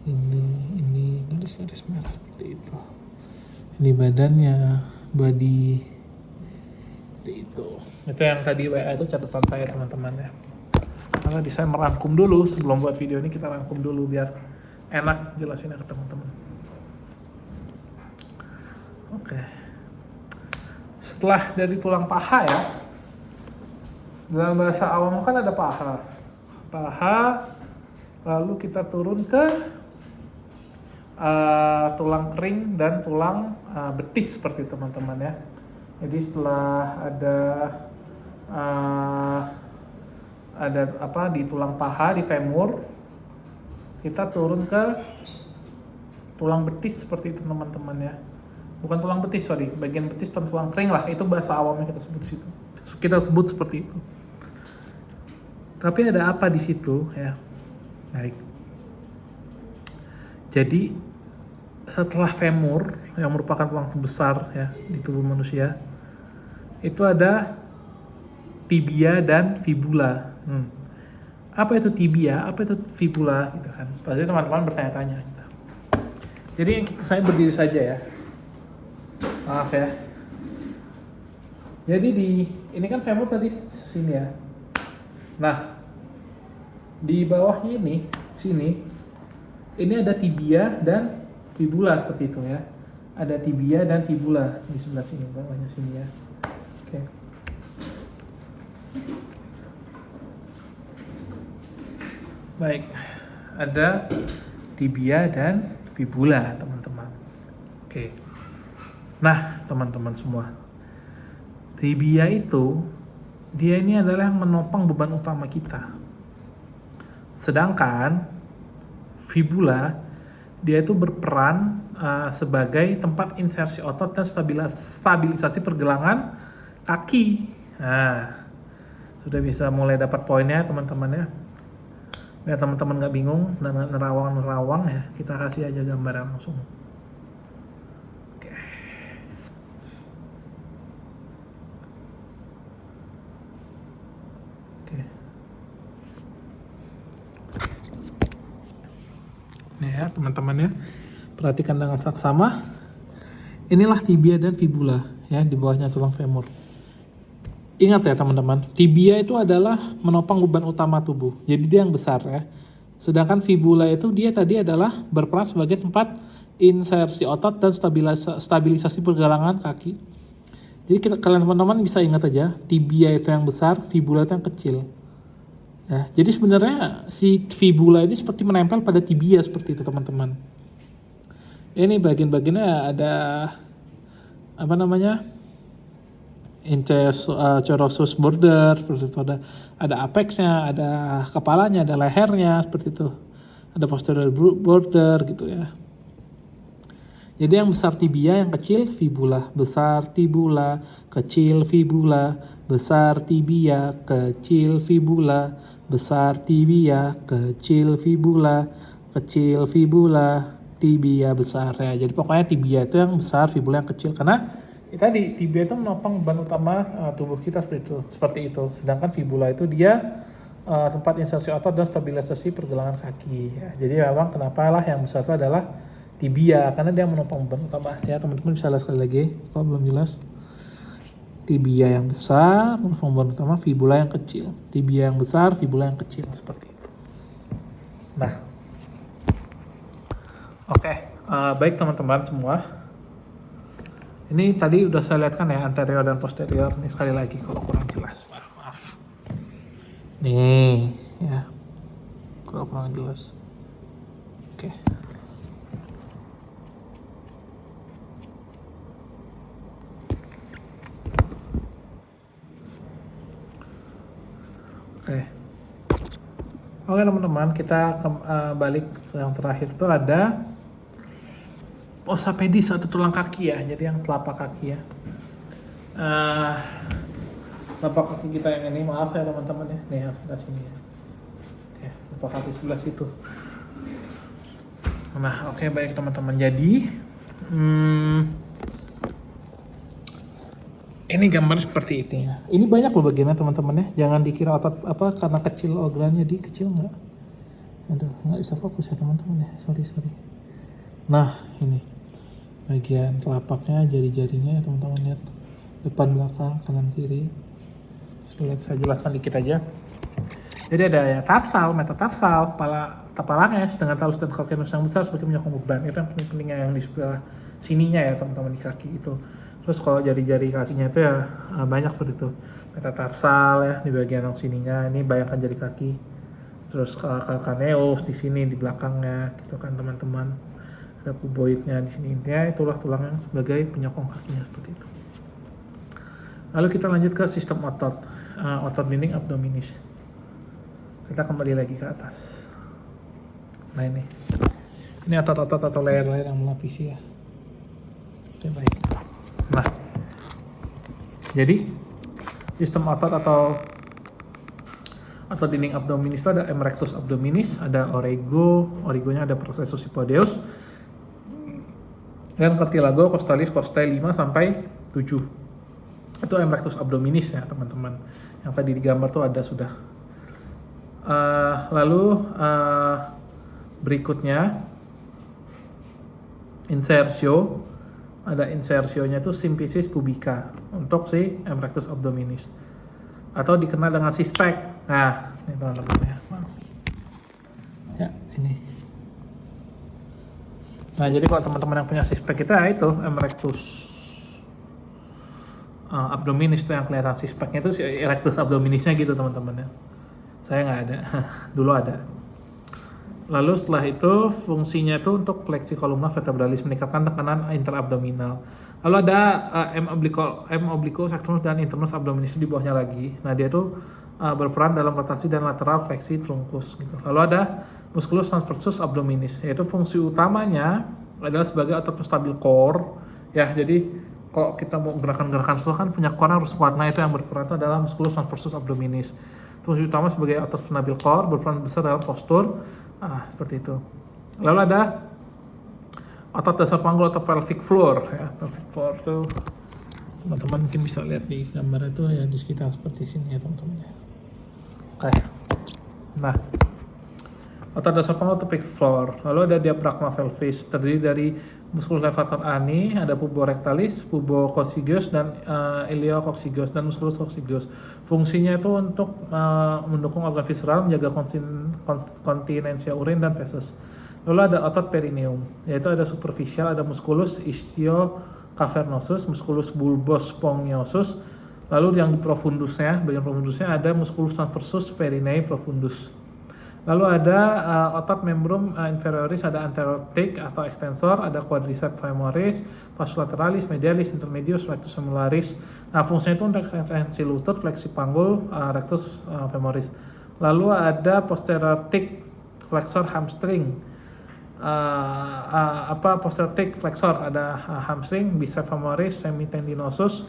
Ini garis-garis merah seperti itu. Ini badannya, body seperti itu. Itu yang tadi WA itu catatan saya teman-teman ya. Karena saya merangkum dulu sebelum buat video ini, kita rangkum dulu biar enak jelasinnya ke teman-teman. Oke. Setelah dari tulang paha ya, dalam bahasa awam kan ada paha, lalu kita turun ke tulang kering dan tulang betis seperti teman-teman ya. Jadi setelah ada di tulang paha, di femur, kita turun ke tulang betis seperti itu teman-teman ya. Bukan tulang betis, bagian betis dan tulang kering lah, itu bahasa awamnya kita sebut situ. Kita sebut seperti itu. Tapi ada apa di situ ya? Baik. Jadi setelah femur yang merupakan tulang terbesar ya di tubuh manusia, itu ada tibia dan fibula. Apa itu tibia? Apa itu fibula? Gitu kan? Pasti teman-teman bertanya-tanya. Gitu. Jadi saya berdiri saja ya. Maaf ya. Jadi ini kan femur tadi sini ya. Nah, di bawahnya ini ada tibia dan fibula seperti itu ya. Ada tibia dan fibula di sebelah sini, bawahnya sini ya. Oke. Baik, ada tibia dan fibula teman-teman. Oke. Nah, teman-teman semua, tibia itu dia ini adalah yang menopang beban utama kita. Sedangkan fibula dia itu berperan sebagai tempat insersi otot dan stabilisasi pergelangan kaki. Nah, sudah bisa mulai dapat poinnya teman-teman ya. Biar teman-teman nggak bingung dan nerawang ya, kita kasih aja gambaran langsung. Nih ya teman-teman ya, perhatikan dengan saksama. Inilah tibia dan fibula ya, di bawahnya tulang femur. Ingat ya teman-teman, tibia itu adalah menopang beban utama tubuh, jadi dia yang besar ya. Sedangkan fibula itu dia tadi adalah berperan sebagai tempat insersi otot dan stabilisasi pergelangan kaki. Jadi kalian teman-teman bisa ingat aja, tibia itu yang besar, fibula itu yang kecil. Ya, jadi sebenarnya si fibula ini seperti menempel pada tibia seperti itu teman-teman. Ini bagian-bagiannya ada incherosus border, seperti itu ada apexnya, ada kepalanya, ada lehernya, seperti itu. Ada posterior border gitu ya. Jadi yang besar tibia, yang kecil fibula, besar tibula, kecil fibula, besar tibia, kecil fibula, besar tibia, kecil fibula, kecil fibula, tibia besar ya. Jadi pokoknya tibia itu yang besar, fibula yang kecil, karena tadi tibia itu menopang beban utama tubuh kita seperti itu. Sedangkan fibula itu dia tempat insersi otot dan stabilisasi pergelangan kaki ya. Jadi memang kenapa lah yang besar itu adalah tibia, karena dia menopang beban utama ya. Teman-teman bisa lihat sekali lagi kalau belum jelas. Tibia yang besar menopang beban utama, fibula yang kecil. Tibia yang besar, fibula yang kecil, seperti itu. Nah, oke. Baik teman-teman semua, ini tadi udah saya lihatkan ya anterior dan posterior. Ini sekali lagi kalau kurang jelas, maaf. Nih ya, kalau kurang jelas. Oke. Oke teman-teman, kita balik ke yang terakhir itu ada ossipedis atau tulang kaki ya. Jadi yang telapak kaki ya. Telapak kaki kita yang ini, maaf ya teman-teman ya. Nih ya, sebelah sini ya. Oke, telapak kaki sebelah situ. Nah, oke, baik teman-teman. Jadi ini gambar seperti itu ya. Ini banyak loh bagiannya teman-teman ya. Jangan dikira otot apa karena kecil organnya, di kecil nggak. Aduh, nggak bisa fokus ya teman-teman ya. Sorry. Nah, ini bagian telapaknya, jari-jarinya ya teman-teman, lihat. Depan, belakang, kanan, kiri. Saya jelaskan dikit aja. Jadi ada ya tarsal, metatarsal, tapalanes dengan talus dan calcaneus yang besar sebagai penyokong beban. Itu yang pentingnya yang di sebelah sininya ya teman-teman, di kaki itu. Terus kalau jari-jari kakinya itu ya banyak seperti itu. Metatarsal ya di bagian yang sininya, ini bayangkan jari kaki. Terus calcaneus di sini di belakangnya gitu kan teman-teman. Ada cuboidnya di sini. Intinya itulah tulangnya sebagai penyokong kakinya seperti itu. Lalu kita lanjut ke sistem otot. Otot dinding abdominis. Kita kembali lagi ke atas. Nah ini otot-otot atau layer-layer yang melapisi ya. Oke, baik. Nah, jadi sistem otot atau dinding abdominis itu ada erectus abdominis, ada origonya ada processus hypodeus, dan cartilago costalis costae 5 sampai 7. Itu erectus abdominis ya teman-teman. Yang tadi di gambar tuh ada sudah. Lalu berikutnya insersio. Ada insersionya itu symphysis pubica untuk si erectus abdominis, atau dikenal dengan six-pack. Nah, ini teman-teman ya. Ya, ini. Nah, jadi kalau teman-teman yang punya six-pack itu erectus abdominis, itu yang kelihatan six-packnya itu si erectus abdominisnya gitu teman-teman ya. Saya nggak ada, dulu ada. Lalu setelah itu fungsinya itu untuk fleksi kolumna vertebralis, meningkatkan tekanan interabdominal. Lalu ada M obliquosacrus dan internus abdominis di bawahnya lagi. Nah, dia tuh berperan dalam rotasi dan lateral fleksi trunkus gitu. Lalu ada musculus transversus abdominis, yaitu fungsi utamanya adalah sebagai otot stabil core ya. Jadi kalau kita mau gerakan-gerakan itu kan punya core harus kuat. Nah, itu yang berperan itu adalah musculus transversus abdominis. Fungsi utama sebagai otot stabil core, berperan besar dalam postur. Seperti itu. Lalu ada otot dasar panggul atau pelvic floor ya. Pelvic floor itu teman-teman mungkin bisa lihat di gambar itu ya, di sekitar seperti sini ya teman-teman ya. Oke. Nah, otot dasar panggul atau pelvic floor. Lalu ada diaphragma pelvis, terdiri dari musculus levator ani, ada puborectalis, pubococcygeus dan iliococcygeus dan musculus coccygeus. Fungsinya itu untuk mendukung organ visceral, menjaga kontinensia urin dan feses. Lalu ada otot perineum, yaitu ada superficial, ada musculus ischiocavernosus, musculus bulbus spongiosus. Lalu yang di profundusnya, bagian profundusnya ada musculus transversus perinei profundus. Lalu ada otot membrum inferioris, ada anterior thick atau extensor, ada quadriceps femoris, pars lateralis, medialis, intermedius, rectus femuralis. Nah, fungsinya itu untuk ekstensi lutut, fleksi panggul, rectus femoris. Lalu ada posterior thick flexor hamstring. Posterior thick flexor, ada hamstring, bicep femoris, semitendinosus,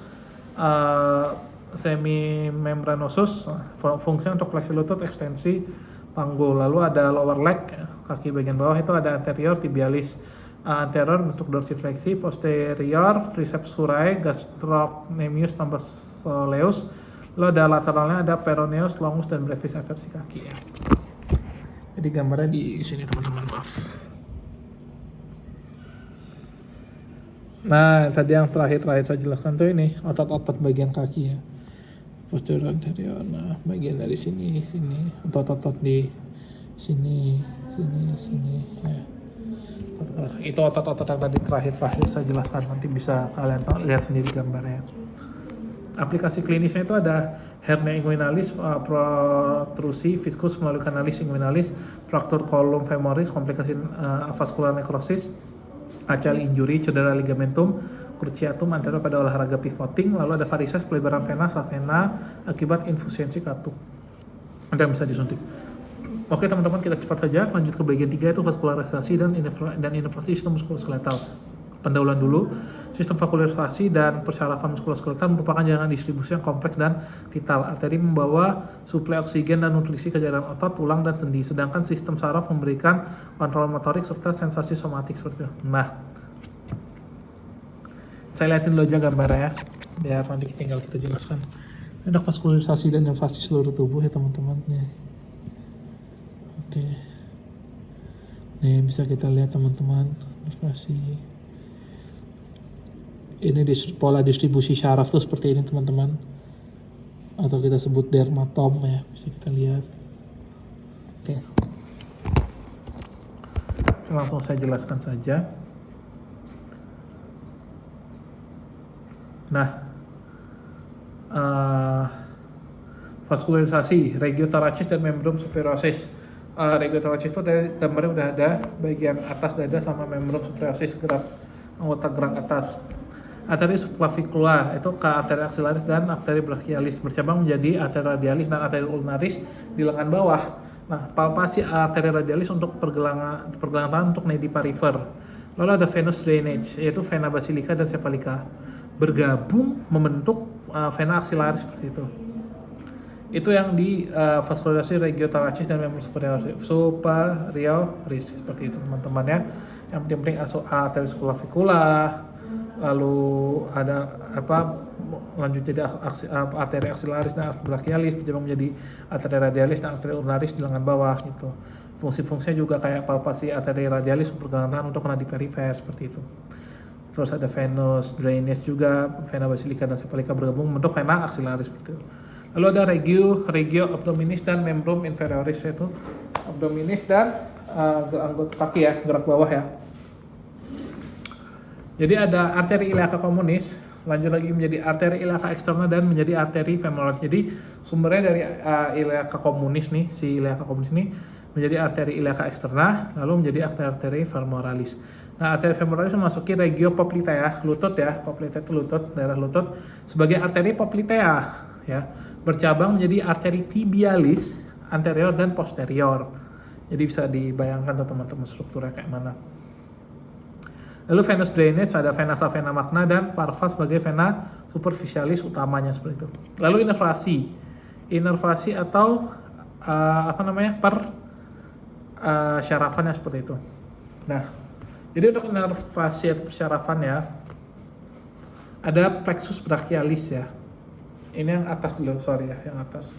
semimembranosus. Fungsinya untuk fleksi lutut, ekstensi panggul. Lalu ada lower leg, kaki bagian bawah itu ada anterior tibialis, anterior bentuk dorsifleksi, posterior triceps surae, gastrocnemius tambah soleus. Lalu ada lateralnya ada peroneus, longus dan brevis eversi kaki ya. Jadi gambarnya di sini teman-teman, maaf. Nah, tadi yang terakhir saya jelaskan tuh ini otot-otot bagian kaki ya. Posterior anterior, nah bagian dari sini, otot-otot di sini ya. Itu otot-otot yang tadi terakhir saya jelaskan, nanti bisa kalian lihat sendiri gambarnya. Aplikasi klinisnya itu ada hernia inguinalis, protrusi viscus melalui kanalis inguinalis, fraktur kolum femoris, komplikasi vascular necrosis, ACL injury, cedera ligamentum cruciatum anterior pada olahraga pivoting. Lalu ada varises, pelebaran vena, savena akibat infusiensi katup. Ada yang bisa disuntik. Oke teman-teman, kita cepat saja lanjut ke bagian 3, itu vaskularisasi dan inervasi sistem muskuloskeletal. Pendahuluan dulu, sistem vaskularisasi dan persyarafan muskuloskeletal merupakan jaringan distribusi yang kompleks dan vital. Arteri membawa suplai oksigen dan nutrisi ke jaringan otot, tulang, dan sendi. Sedangkan sistem saraf memberikan kontrol motorik serta sensasi somatik seperti itu. Nah, saya lihatin dulu aja gambarnya, biar nanti tinggal kita jelaskan. Ada vaskularisasi dan inervasi seluruh tubuh ya teman-teman. Oke. Nih bisa kita lihat teman-teman, inervasi. Ini pola distribusi syaraf tuh seperti ini teman-teman, atau kita sebut dermatom ya, bisa kita lihat. Oke. Langsung saya jelaskan saja. Nah, vaskularisasi regiotoracis dan membrum superioris. Regiotoracis itu dari gambarnya udah ada bagian atas dada sama membrum superioris, anggota gerak atas. Arteri subclavicular itu ke arteri axillaris dan arteri brachialis, bercabang menjadi arteri radialis dan arteri ulnaris di lengan bawah. Nah, palpasi arteri radialis untuk pergelangan tangan untuk nadi parifer. Lalu ada venous drainage, yaitu vena basilica dan cephalica bergabung membentuk vena axillaris seperti itu. Itu yang di vaskularisasi regiotoracis dan membrum superioris seperti itu teman-teman ya. Yang penting arteri subclavicular, lalu ada lanjut jadi arteri axillaris dan arteri brachialis bercabang menjadi arteri radialis dan arteri ulnaris di lengan bawah gitu. Fungsi-fungsinya juga kayak palpasi arteri radialis pergelangan tangan untuk nadi perifer seperti itu. Terus ada venous drainage juga, vena basilica dan cephalica bergabung membentuk vena axillaris seperti itu. Lalu ada regio abdominis dan membrum inferioris, yaitu abdominis dan anggota kaki ya, gerak bawah ya. Jadi ada arteri iliaca communis, lanjut lagi menjadi arteri iliaca externa dan menjadi arteri femoralis. Jadi sumbernya dari iliaca communis nih, si iliaca communis ini menjadi arteri iliaca externa, lalu menjadi arteri femoralis. Nah, arteri femoralis memasuki regio poplitea, lutut ya, poplitea itu lutut, daerah lutut, sebagai arteri poplitea ya, bercabang menjadi arteri tibialis anterior dan posterior. Jadi bisa dibayangkan teman-teman strukturnya kayak mana. Lalu venous drainage ada vena savena magna dan parva sebagai vena superficialis utamanya seperti itu. Lalu inervasi atau syarafannya seperti itu. Nah, jadi untuk inervasi atau persyarafan ya, ada plexus brachialis ya. Ini yang atas dulu, yang atas.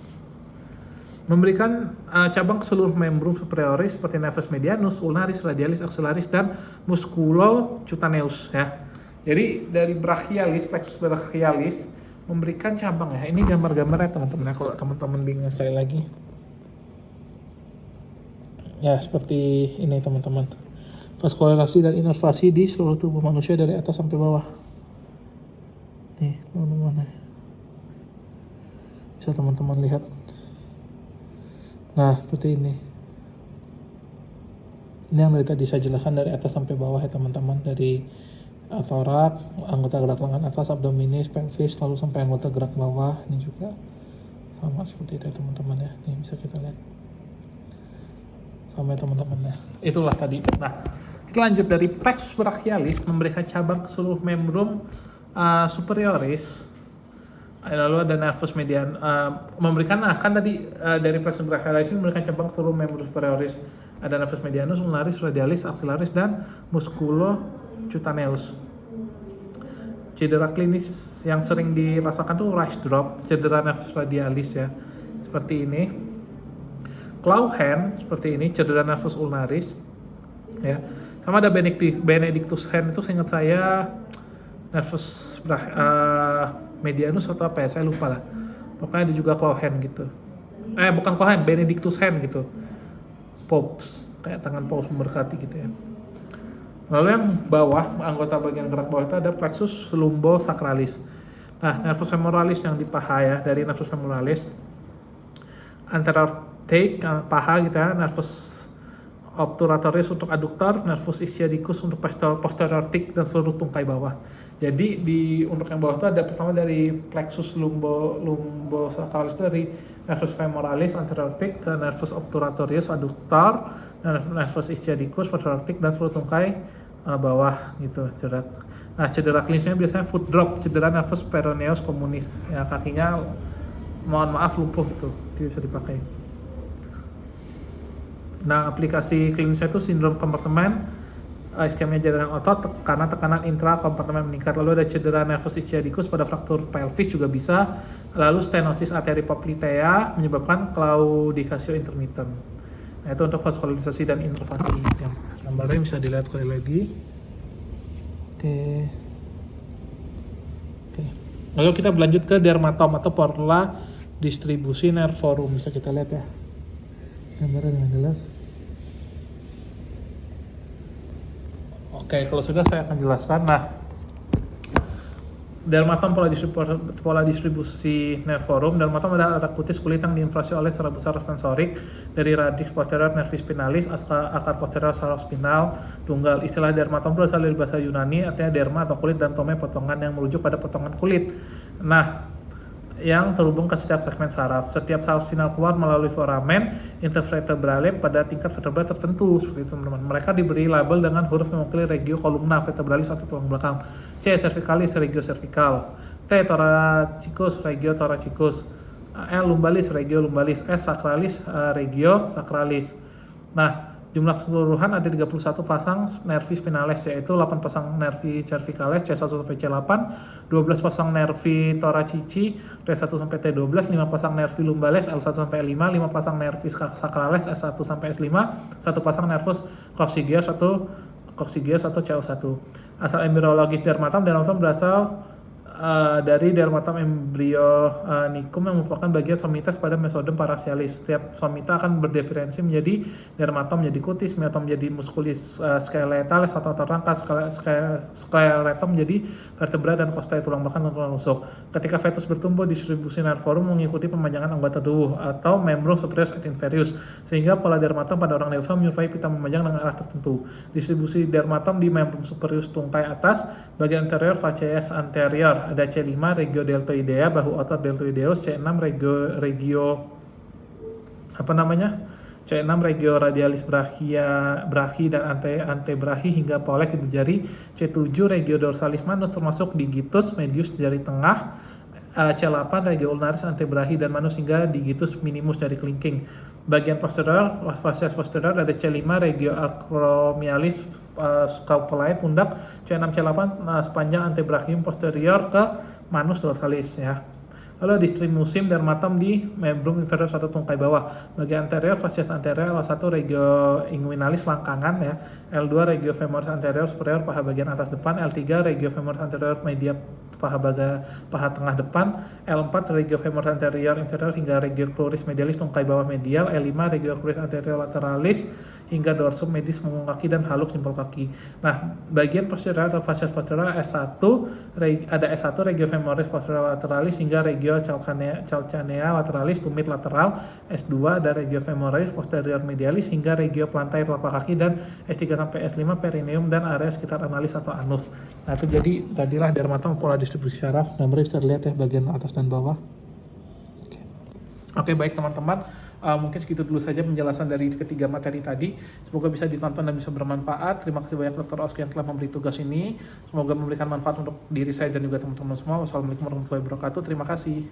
Memberikan cabang ke seluruh membrum superioris seperti nervus medianus, ulnaris, radialis, axillaris, dan musculocutaneus ya. Jadi dari brachialis, plexus brachialis memberikan cabang ya. Ini gambar-gambarnya teman-teman. Kalau teman-teman bingung sekali lagi. Ya seperti ini teman-teman. Vaskularisasi dan inervasi di seluruh tubuh manusia dari atas sampai bawah. Nih teman-teman. Bisa teman-teman lihat. Nah seperti ini. Ini yang dari tadi saya jelaskan dari atas sampai bawah ya teman-teman, dari thorax, anggota gerak lengan atas, abdominis, pelvis, lalu sampai anggota gerak bawah. Ini juga sama seperti itu ya teman-teman ya. Ini bisa kita lihat sama ya teman-teman ya. Itulah tadi. Nah, kita lanjut dari plexus brachialis memberikan cabang ke seluruh membrum superioris. Lalu ada nervus median memberikan kan tadi dari plexus brachialis ini memberikan cabang ke seluruh membrum superioris. Ada nervus medianus, ulnaris, radialis, axillaris, dan musculocutaneus. Cedera klinis yang sering dirasakan tuh rice drop, cedera nervus radialis ya, seperti ini. Claw hand seperti ini, cedera nervus ulnaris ya. Sama ada Benedictus hand itu seingat saya nervus medianus atau apa ya, saya lupa lah. Pokoknya ada juga claw hand gitu. Bukan claw hand, Benedictus hand gitu. Pops, kayak tangan paus memberkati gitu ya. Lalu yang bawah, anggota bagian gerak bawah itu ada plexus lumbosacralis. Nah, nervus femoralis yang di paha ya, dari nervus femoralis anterior aortic paha gitu ya, nervus obturatorius untuk aduktor, nervus ischiadicus untuk posterior aortic dan seluruh tungkai bawah. Jadi untuk yang bawah itu ada pertama dari plexus lumbosacralis itu dari nervus femoralis anterior aortic ke nervus obturatorius aduktor, nervus ischiadicus posterior aortic dan seluruh tungkai bawah gitu cedera. Nah, cedera klinisnya biasanya foot drop, cedera nervus peroneus communis ya, kakinya mohon maaf lumpuh gitu, tidak bisa dipakai. Nah, aplikasi klinisnya itu sindrom kompartemen, iskemia jaringan otot karena tekanan intrakompartemen meningkat. Lalu ada cedera nervus ischiadicus pada fraktur pelvis juga bisa. Lalu stenosis arteri poplitea menyebabkan claudicatio intermittent. Nah, itu untuk vaskularisasi dan intravasi. Yang gambarnya bisa dilihat sekali lagi. Oke. Lalu kita berlanjut ke dermatom atau pola distribusi nervorum. Bisa kita lihat ya gambarnya dengan jelas. Oke, kalau sudah saya akan jelaskan. Nah, dermatom pola distribusi nervorum. Dermatom adalah arak kutis kulit yang diinvasi oleh serat besar sensorik dari radix posterior nervi spinalis, akar posterior saraf spinal tunggal. Istilah dermatom berasal dari bahasa Yunani, artinya derma atau kulit, dan tome potongan, yang merujuk pada potongan kulit. Nah, yang terhubung ke setiap segmen saraf. Setiap saraf spinal keluar melalui foramen intervertebrale pada tingkat vertebra tertentu, seperti itu teman-teman. Mereka diberi label dengan huruf mewakili regio columna vertebralis atau tulang belakang. C. cervicalis, regio cervical. T. thoracicus, regio thoracicus. L. lumbalis, regio lumbalis. S. sacralis, regio sacralis. Nah, jumlah keseluruhan ada 31 pasang nervi spinales, yaitu 8 pasang nervi cervicales C1 sampai C8, 12 pasang nervi thoracici T1 sampai T12, 5 pasang nervi lumbales L1 sampai L5, 5 pasang nervi sacrales S1 sampai S5, 1 pasang nervus coccygeus atau CO1. Asal embriologis dermatom berasal dari dermatom embryonicum yang merupakan bagian somites pada mesoderm parasialis. Setiap somita akan berdiferensi menjadi dermatom menjadi kutis, meatom menjadi musculis skeletalis atau rangka, skeleton menjadi vertebra dan costae tulang belakang dan tulang rusuk. Ketika fetus bertumbuh, distribusi nervorum mengikuti pemanjangan anggota tubuh atau membrum superius et inferius, sehingga pola dermatom pada orang dewasa menyerupai pita memanjang dengan arah tertentu. Distribusi dermatom di membrum superius tungkai atas, bagian anterior facies anterior, ada C5 regio deltoidea, bahu otot deltoideus, C6 C6 regio radialis brachi dan antebrachi hingga polek ibu jari, C7 regio dorsalis manus termasuk digitus medius jari tengah, C8 regio ulnaris antebrachi dan manus hingga digitus minimus jari kelingking. Bagian posterior, facies posterior ada C5 regio acromialis scapulae pundak, C6 C8 sepanjang antebrachium posterior ke manus dorsalis ya. Lalu distribusi dermatom di membrum inferior satu tungkai bawah. Bagian anterior facies anterior L1 regio inguinalis langkangan ya, L2 regio femoris anterior superior paha bagian atas depan, L3 regio femoris anterior media paha tengah depan, L4 regio femoris anterior inferior hingga regio cruris medialis tungkai bawah medial, L5 regio cruris anterior lateralis hingga dorsum, medis, punggung kaki, dan haluk simpul kaki. Nah, bagian posterior atau fascia posterior S1, ada S1 regio femoris posterior lateralis hingga regio calcanea lateralis tumit lateral, S2 ada regio femoris posterior medialis hingga regio plantar telapak kaki, dan S3 sampai S5 perineum dan area sekitar analis atau anus. Nah, itu jadi tadilah dermatom pola distribusi syaraf. Gambarnya bisa dilihat ya bagian atas dan bawah. Oke, baik teman-teman. Mungkin segitu dulu saja penjelasan dari ketiga materi tadi. Semoga bisa ditonton dan bisa bermanfaat. Terima kasih banyak Dr. Oski yang telah memberi tugas ini. Semoga memberikan manfaat untuk diri saya dan juga teman-teman semua. Wassalamualaikum warahmatullahi wabarakatuh. Terima kasih.